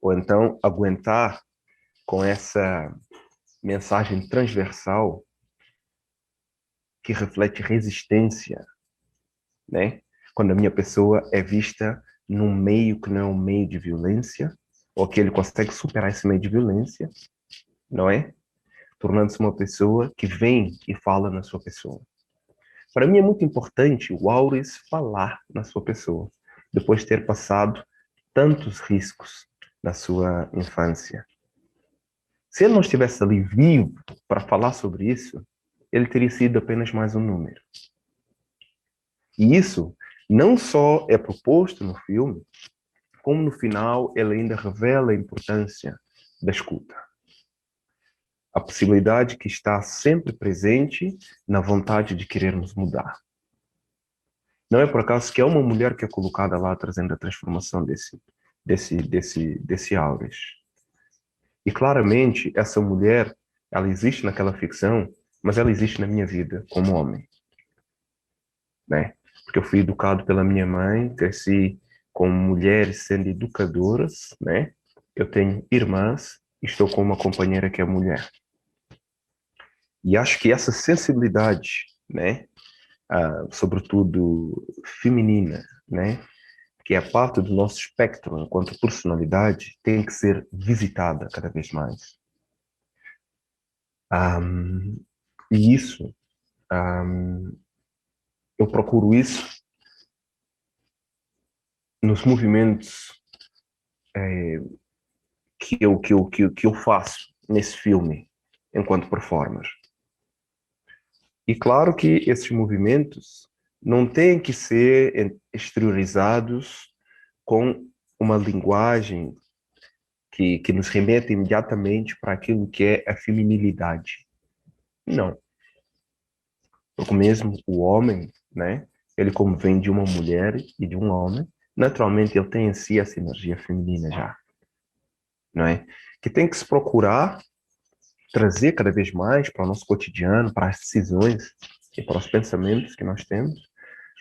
C: ou então aguentar com essa mensagem transversal que reflete resistência, né? Quando a minha pessoa é vista num meio que não é um meio de violência, ou que ele consegue superar esse meio de violência, não é? Tornando-se uma pessoa que vem e fala na sua pessoa. Para mim é muito importante o Auris falar na sua pessoa, depois de ter passado tantos riscos na sua infância. Se ele não estivesse ali vivo para falar sobre isso, ele teria sido apenas mais um número. E isso não só é proposto no filme, como no final ele ainda revela a importância da escuta. A possibilidade que está sempre presente na vontade de querermos mudar. Não é por acaso que é uma mulher que é colocada lá trazendo a transformação desse Auris. E claramente essa mulher, ela existe naquela ficção, mas ela existe na minha vida como homem, né? Porque eu fui educado pela minha mãe, cresci com mulheres sendo educadoras, né? Eu tenho irmãs e estou com uma companheira que é mulher. E acho que essa sensibilidade, né, sobretudo feminina, né, que é parte do nosso espectro enquanto personalidade, tem que ser visitada cada vez mais. E isso, eu procuro isso nos movimentos que eu faço nesse filme, enquanto performer. E claro que esses movimentos não têm que ser exteriorizados com uma linguagem que nos remete imediatamente para aquilo que é a feminilidade. Não. Porque mesmo o homem, né, ele como vem de uma mulher e de um homem, naturalmente ele tem em si essa energia feminina já, não é? Que tem que se procurar trazer cada vez mais para o nosso cotidiano, para as decisões e para os pensamentos que nós temos,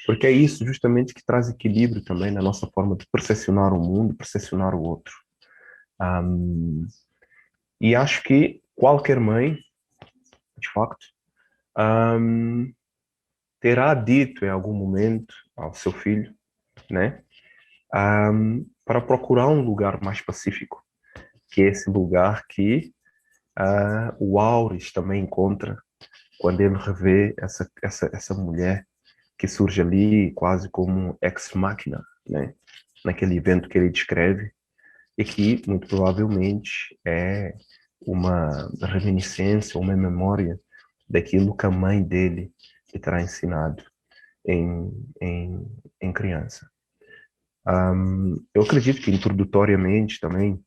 C: porque é isso justamente que traz equilíbrio também na nossa forma de percepcionar o mundo, percepcionar o outro. E acho que qualquer mãe, de facto, terá dito em algum momento ao seu filho, né, para procurar um lugar mais pacífico, que é esse lugar que o Auris também encontra quando ele revê essa mulher que surge ali quase como ex machina, né, naquele evento que ele descreve, e que muito provavelmente é uma reminiscência, uma memória daquilo que a mãe dele lhe terá ensinado em, em criança. Eu acredito que introdutoriamente também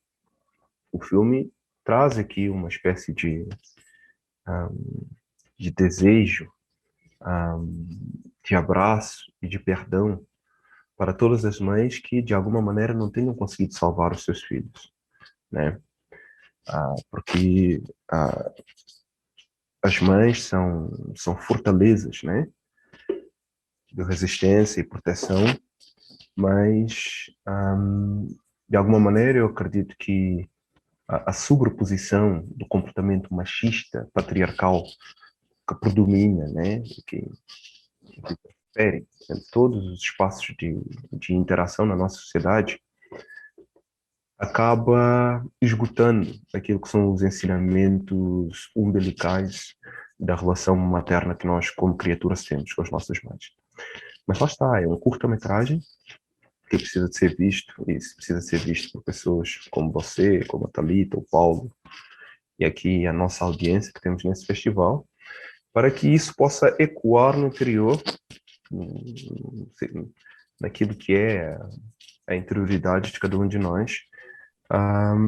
C: o filme traz aqui uma espécie de desejo, de abraço e de perdão para todas as mães que de alguma maneira não tenham conseguido salvar os seus filhos, né? Porque as mães são fortalezas, né, de resistência e proteção, mas de alguma maneira eu acredito que a sobreposição do comportamento machista, patriarcal, que predomina, né, que prefere em todos os espaços de interação na nossa sociedade, acaba esgotando aquilo que são os ensinamentos umbilicais da relação materna que nós, como criaturas, temos com as nossas mães. Mas lá está, é um curta-metragem que precisa de ser visto, e precisa ser visto por pessoas como você, como a Thalita, o Paulo, e aqui a nossa audiência que temos nesse festival, para que isso possa ecoar no interior, naquilo que é a interioridade de cada um de nós,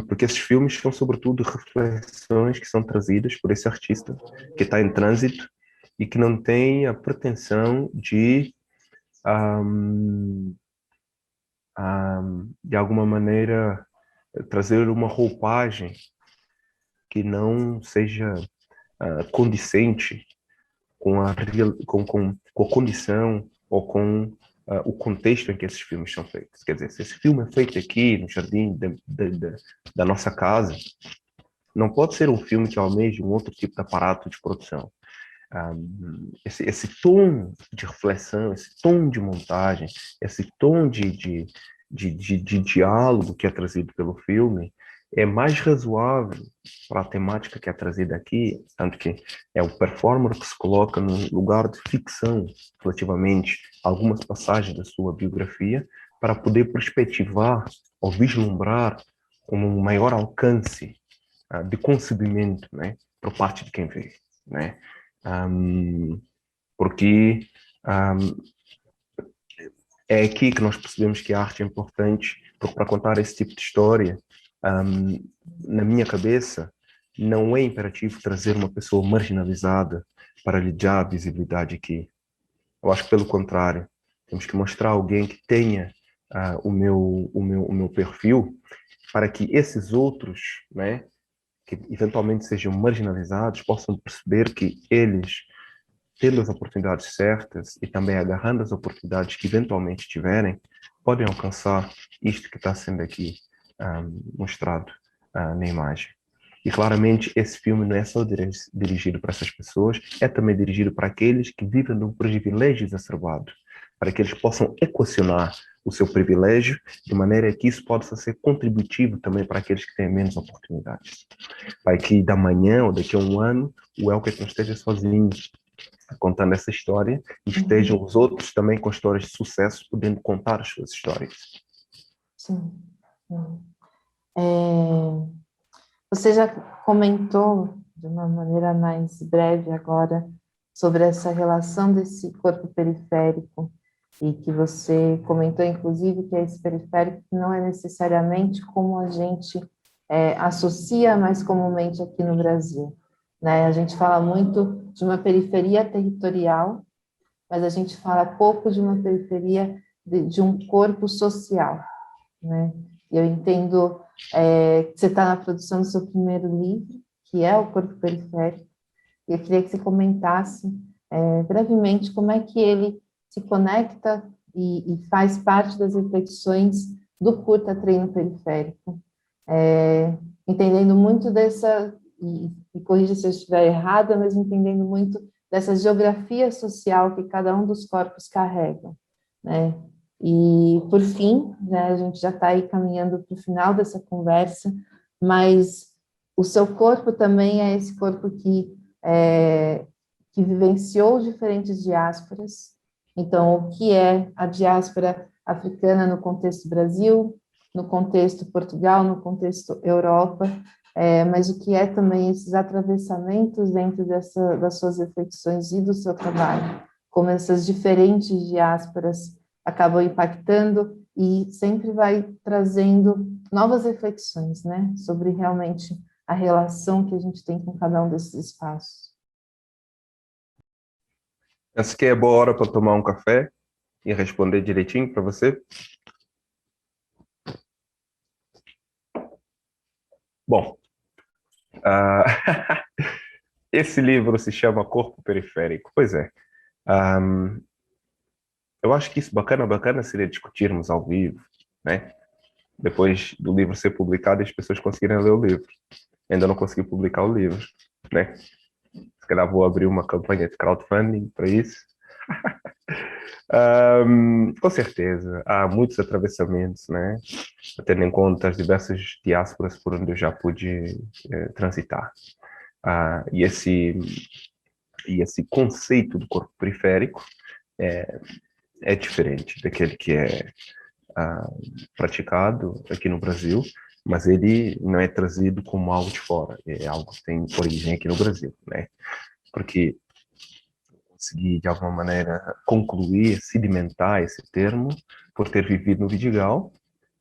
C: porque esses filmes são sobretudo reflexões que são trazidas por esse artista que está em trânsito e que não tem a pretensão de alguma maneira trazer uma roupagem que não seja condicente com com a condição ou com o contexto em que esses filmes são feitos. Quer dizer, se esse filme é feito aqui no jardim da nossa casa, não pode ser um filme que almeja um outro tipo de aparato de produção. Esse tom de reflexão, esse tom de montagem, esse tom de diálogo que é trazido pelo filme é mais razoável para a temática que é trazida aqui, tanto que é o performer que se coloca num lugar de ficção relativamente a algumas passagens da sua biografia para poder perspectivar ou vislumbrar um maior alcance de concebimento, né, por parte de quem vê, né? Porque é aqui que nós percebemos que a arte é importante, porque para contar esse tipo de história, na minha cabeça, não é imperativo trazer uma pessoa marginalizada para lhe dar visibilidade aqui. Eu acho que pelo contrário, temos que mostrar alguém que tenha o meu perfil para que esses outros, né, que eventualmente sejam marginalizados, possam perceber que eles, tendo as oportunidades certas e também agarrando as oportunidades que eventualmente tiverem, podem alcançar isto que está sendo aqui mostrado na imagem. E claramente esse filme não é só dirigido para essas pessoas, é também dirigido para aqueles que vivem num privilégio exacerbado, para que eles possam equacionar o seu privilégio de maneira que isso possa ser contributivo também para aqueles que têm menos oportunidades. Para que da manhã ou daqui a um ano o Elker não esteja sozinho contando essa história e estejam os outros também com histórias de sucesso podendo contar as suas histórias.
B: Sim. Você já comentou de uma maneira mais breve agora sobre essa relação desse corpo periférico, e que você comentou, inclusive, que esse periférico não é necessariamente como a gente associa mais comumente aqui no Brasil, né? A gente fala muito de uma periferia territorial, mas a gente fala pouco de uma periferia de um corpo social, né? Eu entendo que você está na produção do seu primeiro livro, que é O Corpo Periférico, e eu queria que você comentasse brevemente como é que ele se conecta e faz parte das reflexões do curta Treino Periférico, entendendo muito dessa, e corrija se eu estiver errada, mas entendendo muito dessa geografia social que cada um dos corpos carrega, né? E, por fim, né, a gente já está aí caminhando para o final dessa conversa, mas o seu corpo também é esse corpo que vivenciou diferentes diásporas. Então, o que é a diáspora africana no contexto Brasil, no contexto Portugal, no contexto Europa, mas o que é também esses atravessamentos dentro das suas reflexões e do seu trabalho, como essas diferentes diásporas acabam impactando e sempre vai trazendo novas reflexões, né, sobre realmente a relação que a gente tem com cada um desses espaços.
C: Penso que é boa hora para tomar um café e responder direitinho para você. Bom, esse livro se chama Corpo Periférico. Pois é. Eu acho que isso bacana seria discutirmos ao vivo, né? Depois do livro ser publicado, as pessoas conseguirem ler o livro. Ainda não consegui publicar o livro, né? Se calhar vou abrir uma campanha de crowdfunding para isso. Com certeza, há muitos atravessamentos, né? Tendo em conta as diversas diásporas por onde eu já pude transitar. E esse conceito do corpo periférico é diferente daquele que é praticado aqui no Brasil, mas ele não é trazido como algo de fora, é algo que tem origem aqui no Brasil, né? Porque consegui, de alguma maneira, concluir, sedimentar esse termo por ter vivido no Vidigal,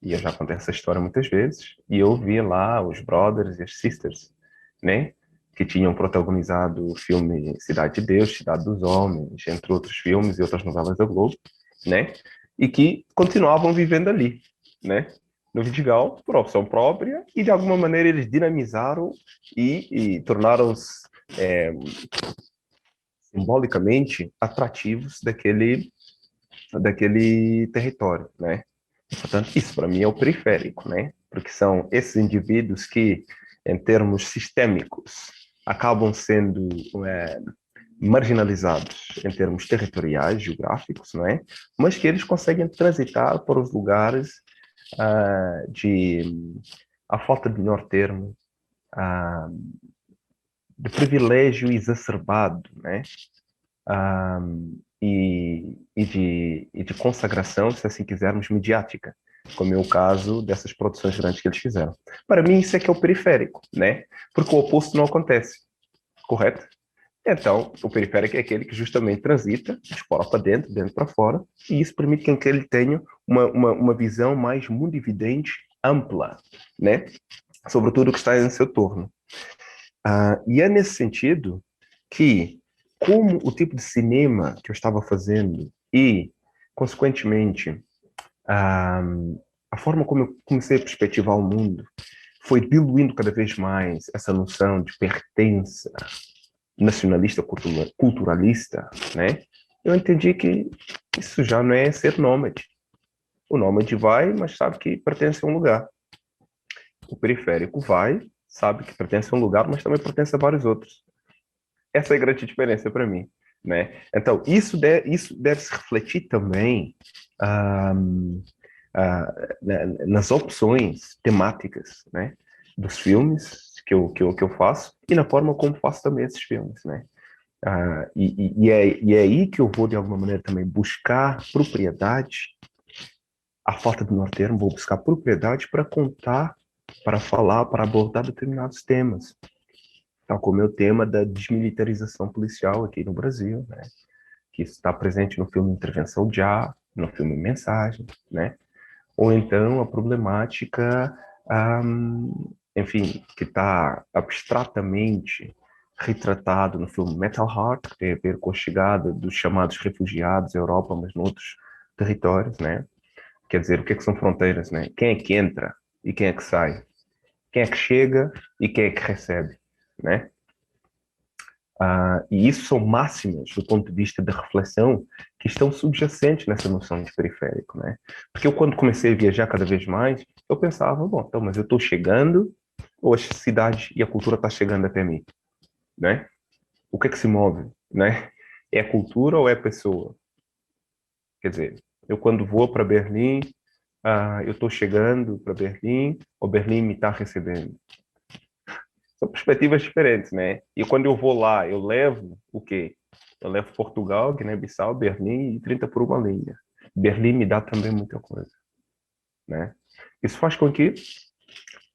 C: e eu já contei essa história muitas vezes, e eu vi lá os brothers e as sisters, né? Que tinham protagonizado o filme Cidade de Deus, Cidade dos Homens, entre outros filmes e outras novelas da Globo, né? E que continuavam vivendo ali, né? No Vidigal, por opção própria, e de alguma maneira eles dinamizaram e tornaram-se simbolicamente atrativos daquele território, né? Portanto, isso para mim é o periférico, né? Porque são esses indivíduos que, em termos sistêmicos, acabam sendo marginalizados em termos territoriais, geográficos, não é? Mas que eles conseguem transitar para os lugares a falta de melhor termo, de privilégio exacerbado, né? E de consagração, se assim quisermos, midiática, como é o caso dessas produções grandes que eles fizeram. Para mim, isso é que é o periférico, né? Porque o oposto não acontece, correto? Então, o periférico é aquele que justamente transita de fora para dentro, dentro para fora, e isso permite que ele tenha uma visão mais mundividente, ampla, né? Sobre tudo o que está em seu torno. E é nesse sentido que, como o tipo de cinema que eu estava fazendo e, consequentemente, a forma como eu comecei a perspectivar o mundo foi diluindo cada vez mais essa noção de pertença nacionalista, culturalista, né? Eu entendi que isso já não é ser nômade. O nômade vai, mas sabe que pertence a um lugar. O periférico vai, sabe que pertence a um lugar, mas também pertence a vários outros. Essa é a grande diferença para mim, né? Então, isso deve se refletir também nas opções temáticas, né, dos filmes que eu faço e na forma como faço também esses filmes, né? E é aí que eu vou, de alguma maneira, também buscar propriedade, a falta de melhor termo, vou buscar propriedade para contar, para falar, para abordar determinados temas. tal como é o tema da desmilitarização policial aqui no Brasil, né? Que isso está presente no filme Intervenção Já, no filme Mensagem, né? Ou então a problemática, enfim, que está abstratamente retratado no filme Metal Heart, que tem a ver com a chegada dos chamados refugiados à Europa, mas noutros territórios, né? Quer dizer, o que é que são fronteiras, né? Quem é que entra e quem é que sai? Quem é que chega e quem é que recebe, né? E isso são máximas do ponto de vista da reflexão que estão subjacentes nessa noção de periférico, né? Porque eu, quando comecei a viajar cada vez mais, eu pensava, bom, então, mas eu estou chegando ou a cidade e a cultura está chegando até mim, né? O que é que se move, né? É a cultura ou é a pessoa? Quer dizer, eu quando vou para Berlim, eu estou chegando para Berlim ou Berlim me está recebendo? São perspectivas diferentes, né? E quando eu vou lá, eu levo o quê? Eu levo Portugal, Guiné-Bissau, Berlim e 30 por uma linha. Berlim me dá também muita coisa, né? Isso faz com que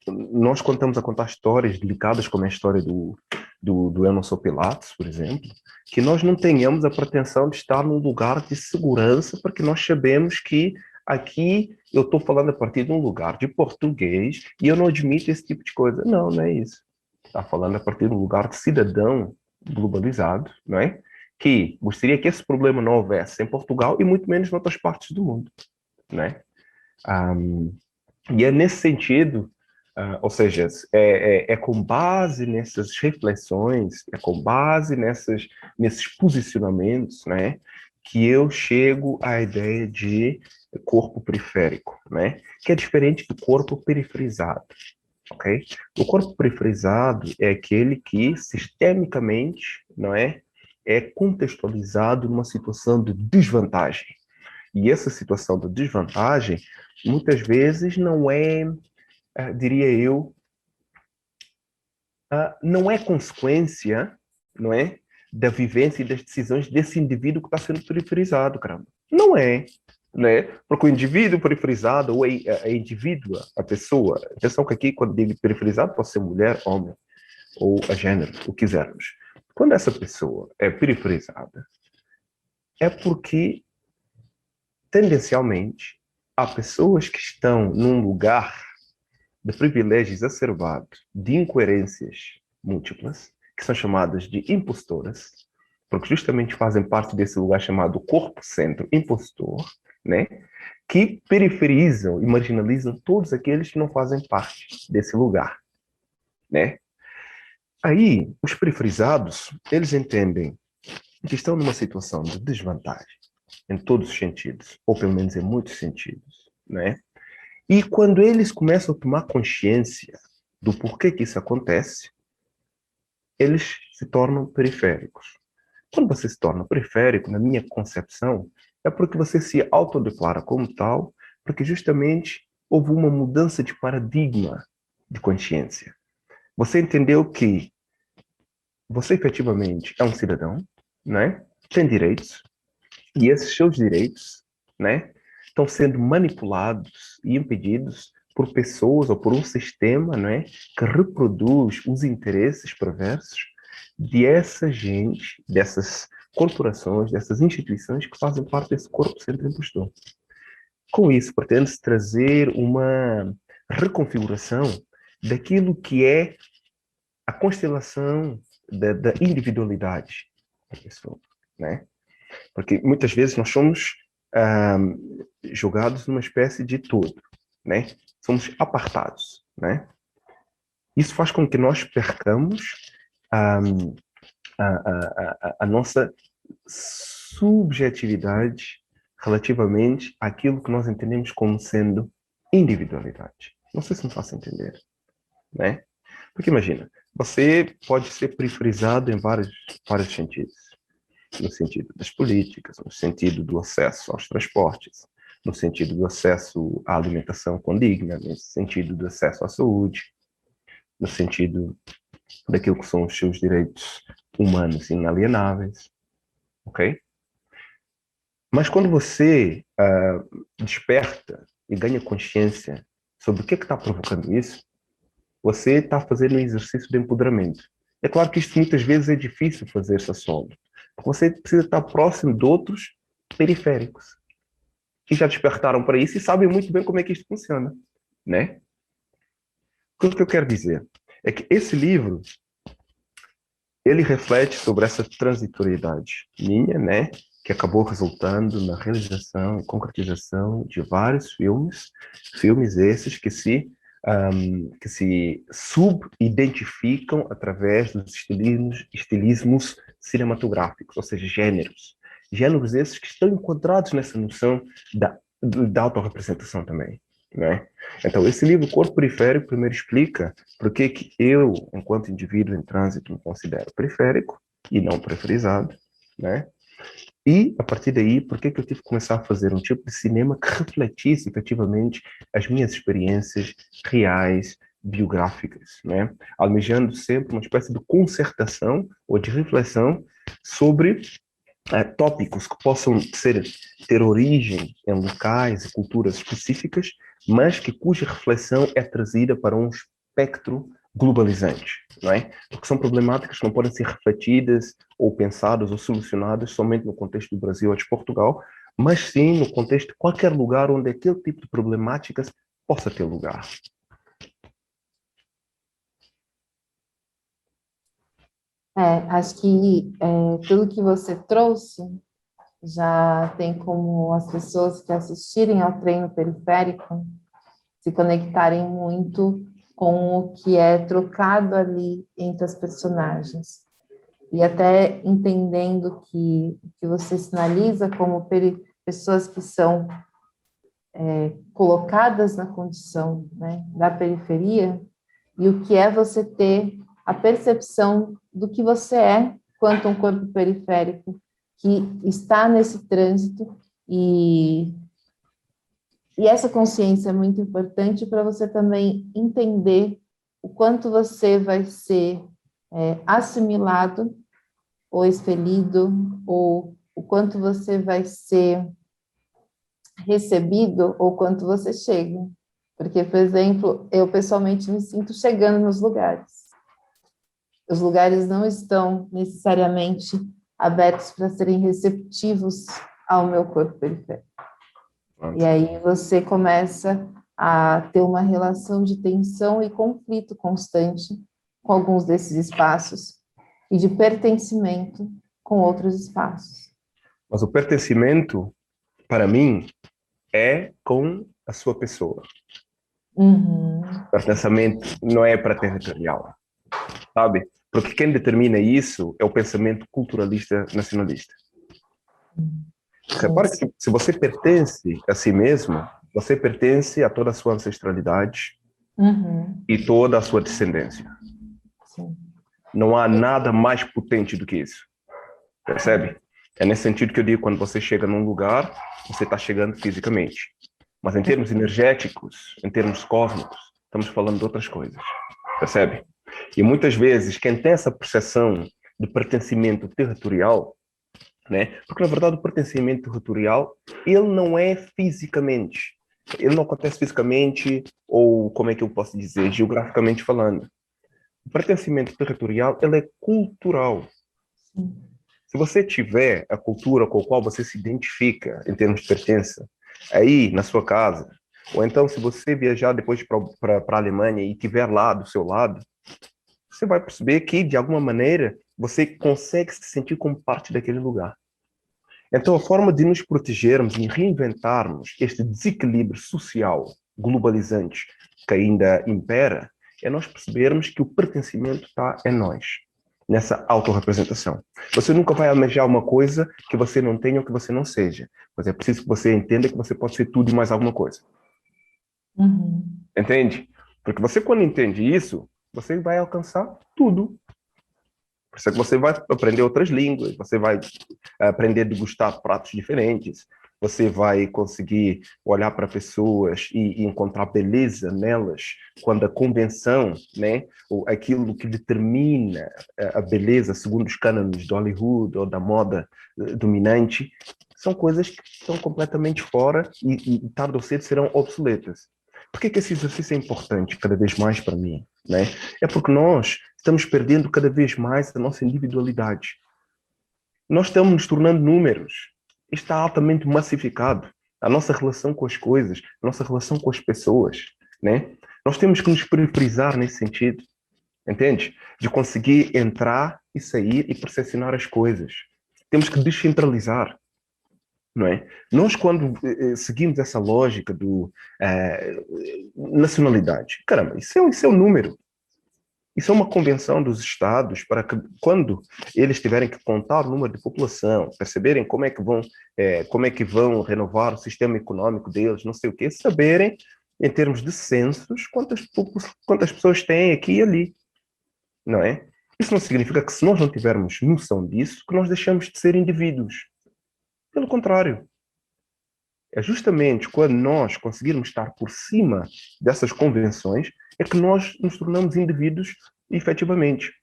C: nós, quando estamos a contar histórias delicadas, como a história do Eu Não Sou Pilatos, por exemplo, que nós não tenhamos a pretensão de estar num lugar de segurança, porque nós sabemos que aqui eu estou falando a partir de um lugar de português e eu não admito esse tipo de coisa. Não, não é isso. Está falando a partir de um lugar de cidadão globalizado, não é? Que gostaria que esse problema não houvesse em Portugal e muito menos em outras partes do mundo, não é? E é nesse sentido, ou seja, é com base nessas reflexões, é com base nesses posicionamentos, né, que eu chego à ideia de corpo periférico, né, que é diferente do corpo periferizado. Okay? O corpo periferizado é aquele que sistemicamente, não é contextualizado numa situação de desvantagem. E essa situação de desvantagem, muitas vezes, não é, diria eu, não é consequência, não é, da vivência e das decisões desse indivíduo que está sendo periferizado, caramba. Não é, né? Porque o indivíduo periferizado, ou a indivídua, a pessoa, atenção que aqui, quando digo periferizado, pode ser mulher, homem, ou a gênero, o que quisermos. Quando essa pessoa é periferizada, é porque, tendencialmente, há pessoas que estão num lugar de privilégio exacerbado, de incoerências múltiplas, que são chamadas de impostoras, porque justamente fazem parte desse lugar chamado corpo-centro impostor, né? Que periferizam e marginalizam todos aqueles que não fazem parte desse lugar, né? Aí, os periferizados, eles entendem que estão numa situação de desvantagem, em todos os sentidos, ou pelo menos em muitos sentidos, né? E quando eles começam a tomar consciência do porquê que isso acontece, eles se tornam periféricos. Quando você se torna periférico, na minha concepção, é porque você se autodeclara como tal, porque justamente houve uma mudança de paradigma de consciência. Você entendeu que você efetivamente é um cidadão, né? Tem direitos, e esses seus direitos, né, estão sendo manipulados e impedidos por pessoas ou por um sistema, não é, que reproduz os interesses perversos dessa gente, dessas corporações, dessas instituições que fazem parte desse corpo sempre impostor. Com isso, pretende-se trazer uma reconfiguração daquilo que é a constelação da individualidade da pessoa, né? Porque muitas vezes nós somos jogados numa espécie de todo, né? Somos apartados, né? Isso faz com que nós percamos a nossa subjetividade relativamente àquilo que nós entendemos como sendo individualidade. Não sei se me faço entender, né? Porque imagina, você pode ser periferizado em vários sentidos. No sentido das políticas, no sentido do acesso aos transportes, no sentido do acesso à alimentação condigna, no sentido do acesso à saúde, no sentido daquilo que são os seus direitos humanos inalienáveis, ok? Mas quando você desperta e ganha consciência sobre o que está provocando isso, você está fazendo um exercício de empoderamento. É claro que isto muitas vezes é difícil fazer-se a solo, porque você precisa estar próximo de outros periféricos, que já despertaram para isso e sabem muito bem como é que isto funciona, né? O que eu quero dizer é que esse livro, ele reflete sobre essa transitoriedade minha, né? Que acabou resultando na realização e concretização de vários filmes esses que se sub-identificam através dos estilismos cinematográficos, ou seja, gêneros esses que estão enquadrados nessa noção da autorrepresentação também, né? Então, esse livro, Corpo Periférico, primeiro explica por que que eu, enquanto indivíduo em trânsito, me considero periférico e não periferizado, né? E, a partir daí, por que que eu tive que começar a fazer um tipo de cinema que refletisse efetivamente as minhas experiências reais, biográficas, né? Almejando sempre uma espécie de concertação ou de reflexão sobre tópicos que possam ter origem em locais e culturas específicas, mas cuja reflexão é trazida para um espectro globalizante, não é? Porque são problemáticas que não podem ser refletidas ou pensadas ou solucionadas somente no contexto do Brasil ou de Portugal, mas sim no contexto de qualquer lugar onde aquele tipo de problemáticas possa ter lugar.
B: Acho que tudo que você trouxe já tem como as pessoas que assistirem ao treino periférico se conectarem muito com o que é trocado ali entre as personagens. E até entendendo que você sinaliza como pessoas que são colocadas na condição, né, da periferia, e o que é você ter a percepção do que você é quanto um corpo periférico que está nesse trânsito, e essa consciência é muito importante para você também entender o quanto você vai ser assimilado ou expelido, ou o quanto você vai ser recebido ou quanto você chega. Porque, por exemplo, eu pessoalmente me sinto chegando nos lugares. Os lugares não estão necessariamente abertos para serem receptivos ao meu corpo periférico. E aí você começa a ter uma relação de tensão e conflito constante com alguns desses espaços e de pertencimento com outros espaços.
C: Mas o pertencimento, para mim, é com a sua pessoa.
B: Uhum.
C: O pertencimento não é para territorial, sabe? Porque quem determina isso é o pensamento culturalista nacionalista. Repara que se você pertence a si mesmo, você pertence a toda a sua ancestralidade e toda a sua descendência.
B: Sim.
C: Não há nada mais potente do que isso. Percebe? É nesse sentido que eu digo, quando você chega num lugar, você está chegando fisicamente. Mas em termos energéticos, em termos cósmicos, estamos falando de outras coisas. Percebe? E muitas vezes, quem tem essa percepção de pertencimento territorial, né? Porque, na verdade, o pertencimento territorial, ele não é fisicamente. Ele não acontece fisicamente, ou, como é que eu posso dizer, geograficamente falando. O pertencimento territorial, ele é cultural. Se você tiver a cultura com a qual você se identifica, em termos de pertença, aí, na sua casa, ou então, se você viajar depois para a Alemanha e estiver lá do seu lado, você vai perceber que, de alguma maneira, você consegue se sentir como parte daquele lugar. Então, a forma de nos protegermos e reinventarmos este desequilíbrio social globalizante que ainda impera é nós percebermos que o pertencimento está em nós, nessa autorrepresentação. Você nunca vai almejar uma coisa que você não tenha ou que você não seja, mas é preciso que você entenda que você pode ser tudo e mais alguma coisa. Entende? Porque você, quando entende isso, você vai alcançar tudo. Por isso é que você vai aprender outras línguas, você vai aprender a degustar pratos diferentes, você vai conseguir olhar para pessoas e encontrar beleza nelas, quando a convenção, né, ou aquilo que determina a beleza segundo os cânones de Hollywood ou da moda dominante, são coisas que estão completamente fora e tarde ou cedo serão obsoletas. Por que esse exercício é importante cada vez mais para mim? Né? É porque nós estamos perdendo cada vez mais a nossa individualidade. Nós estamos nos tornando números. Está altamente massificado. A nossa relação com as coisas, a nossa relação com as pessoas, né? Nós temos que nos precarizar nesse sentido, entende? De conseguir entrar e sair e percepcionar as coisas. Temos que descentralizar, não é? Nós, quando seguimos essa lógica do nacionalidade, caramba, isso é um número. Isso é uma convenção dos Estados para que, quando eles tiverem que contar o número de população, perceberem como é que vão renovar o sistema econômico deles, não sei o quê, saberem, em termos de censos, quantas pessoas têm aqui e ali, não é? Isso não significa que, se nós não tivermos noção disso, que nós deixamos de ser indivíduos. Pelo contrário. É justamente quando nós conseguirmos estar por cima dessas convenções é que nós nos tornamos indivíduos efetivamente.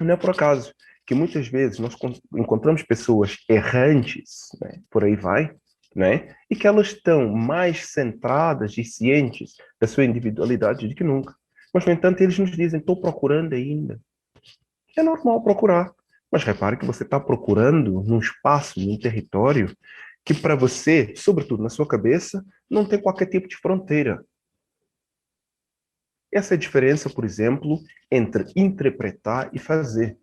C: Não é por acaso que muitas vezes nós encontramos pessoas errantes, né, por aí vai, né, e que elas estão mais centradas e cientes da sua individualidade do que nunca. Mas, no entanto, eles nos dizem: estou procurando ainda. É normal procurar, mas repare que você está procurando num espaço, num território que, para você, sobretudo na sua cabeça, não tem qualquer tipo de fronteira. Essa é a diferença, por exemplo, entre interpretar e fazer.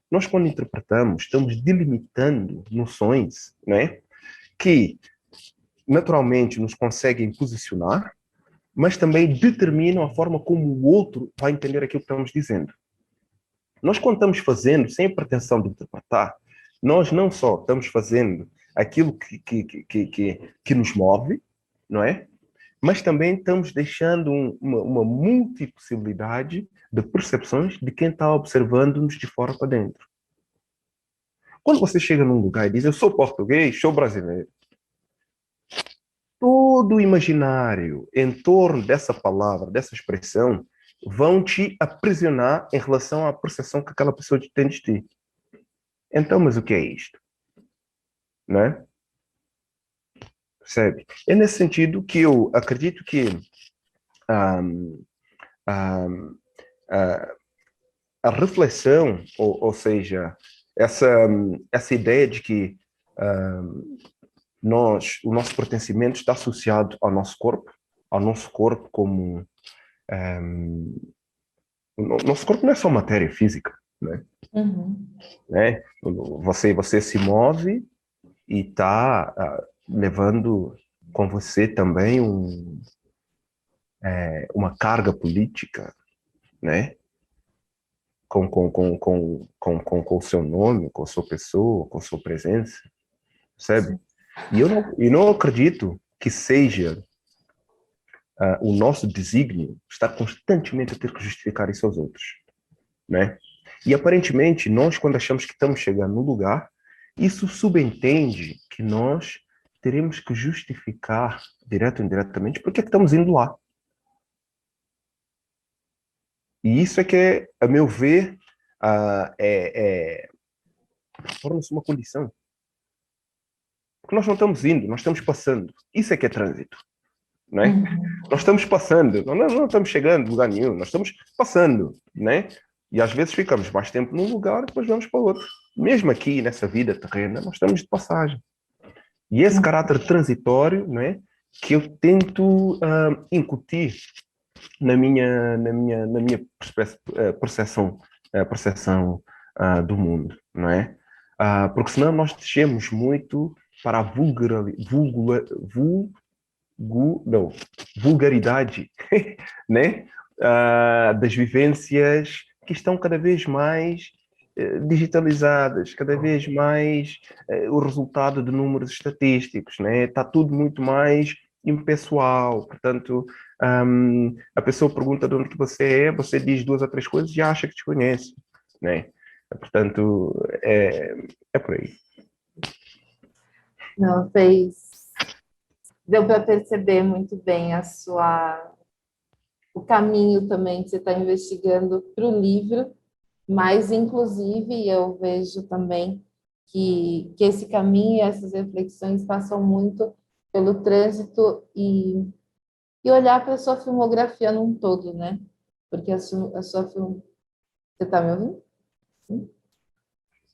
C: Nós, quando interpretamos, estamos delimitando noções, né, que naturalmente nos conseguem posicionar, mas também determinam a forma como o outro vai entender aquilo que estamos dizendo. Nós, quando estamos fazendo, sem a pretensão de interpretar, nós não só estamos fazendo aquilo que nos move, não é? Mas também estamos deixando uma multipossibilidade de percepções de quem está observando-nos de fora para dentro. Quando você chega num lugar e diz: eu sou português, sou brasileiro, todo o imaginário em torno dessa palavra, dessa expressão, vão te aprisionar em relação à percepção que aquela pessoa tem de ti. Então, mas o que é isto? Não é? Percebe? É nesse sentido que eu acredito que a reflexão, ou seja, essa ideia de que o nosso pertencimento está associado ao nosso corpo como o nosso corpo não é só matéria física, né?
B: Uhum.
C: Né? Você se move e está levando com você também uma carga política, né? Com o seu nome, com a sua pessoa, com a sua presença, percebe? E eu não acredito que seja o nosso desígnio estar constantemente a ter que justificar isso aos outros, né? E aparentemente, nós, quando achamos que estamos chegando no lugar, isso subentende que nós teremos que justificar, direto ou indiretamente, porque é que estamos indo lá. E isso é que, a meu ver, torna-se uma condição. Porque nós não estamos indo, nós estamos passando. Isso é que é trânsito. Né?
B: Uhum.
C: Nós estamos passando, não estamos chegando a lugar nenhum, nós estamos passando, né? E às vezes ficamos mais tempo num lugar e depois vamos para outro. Mesmo aqui nessa vida terrena, nós estamos de passagem. E esse caráter transitório, né, que eu tento incutir na minha percepção do mundo, não é? Porque senão nós descemos muito para a vulgaridade, né? Das vivências que estão cada vez mais digitalizadas, cada vez mais o resultado de números estatísticos, né? Está tudo muito mais impessoal, portanto, a pessoa pergunta de onde que você é, você diz 2 ou 3 coisas e acha que te conhece, né? Portanto, é por aí.
B: Não, deu para perceber muito bem o caminho também que você está investigando para o livro, mas, inclusive, eu vejo também que esse caminho e essas reflexões passam muito pelo trânsito e olhar para a sua filmografia num todo, né? Porque a sua Você está me ouvindo?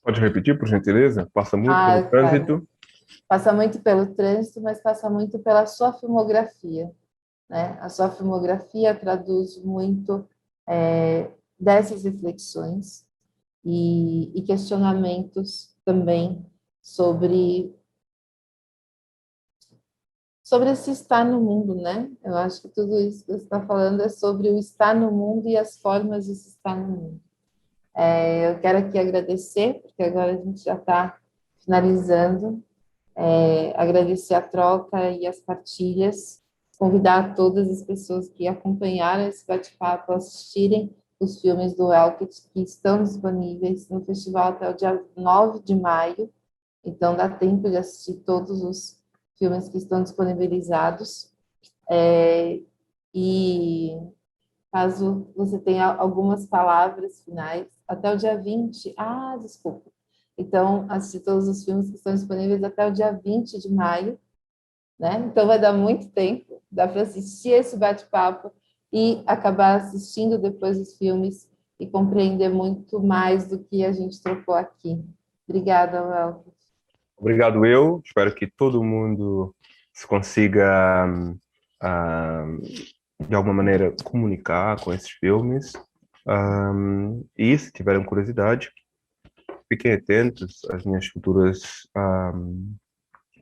C: Pode repetir, por gentileza? Passa muito
B: Ah,
C: pelo
B: claro.
C: trânsito.
B: Passa muito pelo trânsito, mas passa muito pela sua filmografia, né? A sua filmografia traduz muito dessas reflexões e questionamentos também sobre esse estar no mundo, né? Eu acho que tudo isso que você está falando é sobre o estar no mundo e as formas de se estar no mundo. Eu quero aqui agradecer, porque agora a gente já está finalizando, agradecer a troca e as partilhas, convidar todas as pessoas que acompanharam esse bate-papo a assistirem os filmes do Elkett, que estão disponíveis no festival até o dia 9 de maio, então dá tempo de assistir todos os filmes que estão disponibilizados. E caso você tenha algumas palavras finais, até o dia 20, desculpa. Então, assistir todos os filmes que estão disponíveis até o dia 20 de maio, né? Então, vai dar muito tempo, dá para assistir esse bate-papo e acabar assistindo depois os filmes e compreender muito mais do que a gente trocou aqui. Obrigada, Welcome.
C: Obrigado, eu. Espero que todo mundo se consiga, de alguma maneira, comunicar com esses filmes. E, se tiverem curiosidade, fiquem atentos às minhas futuras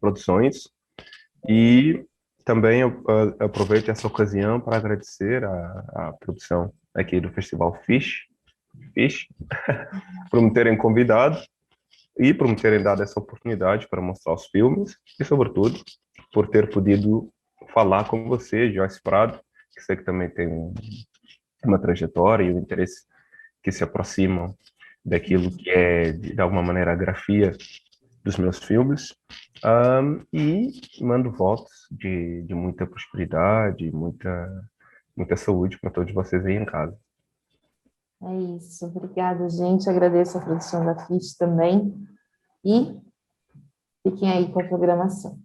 C: produções. E também eu aproveito essa ocasião para agradecer a produção aqui do Festival Fish, por me terem convidado e por me terem dado essa oportunidade para mostrar os filmes e, sobretudo, por ter podido falar com você, Joyce Prado, que sei que também tem uma trajetória e um interesse que se aproximam daquilo que é, de alguma maneira, a grafia dos meus filmes. E mando votos de muita prosperidade, muita saúde para todos vocês aí em casa.
B: É isso, obrigada, gente. Agradeço a produção da FIT também. E fiquem aí com a programação.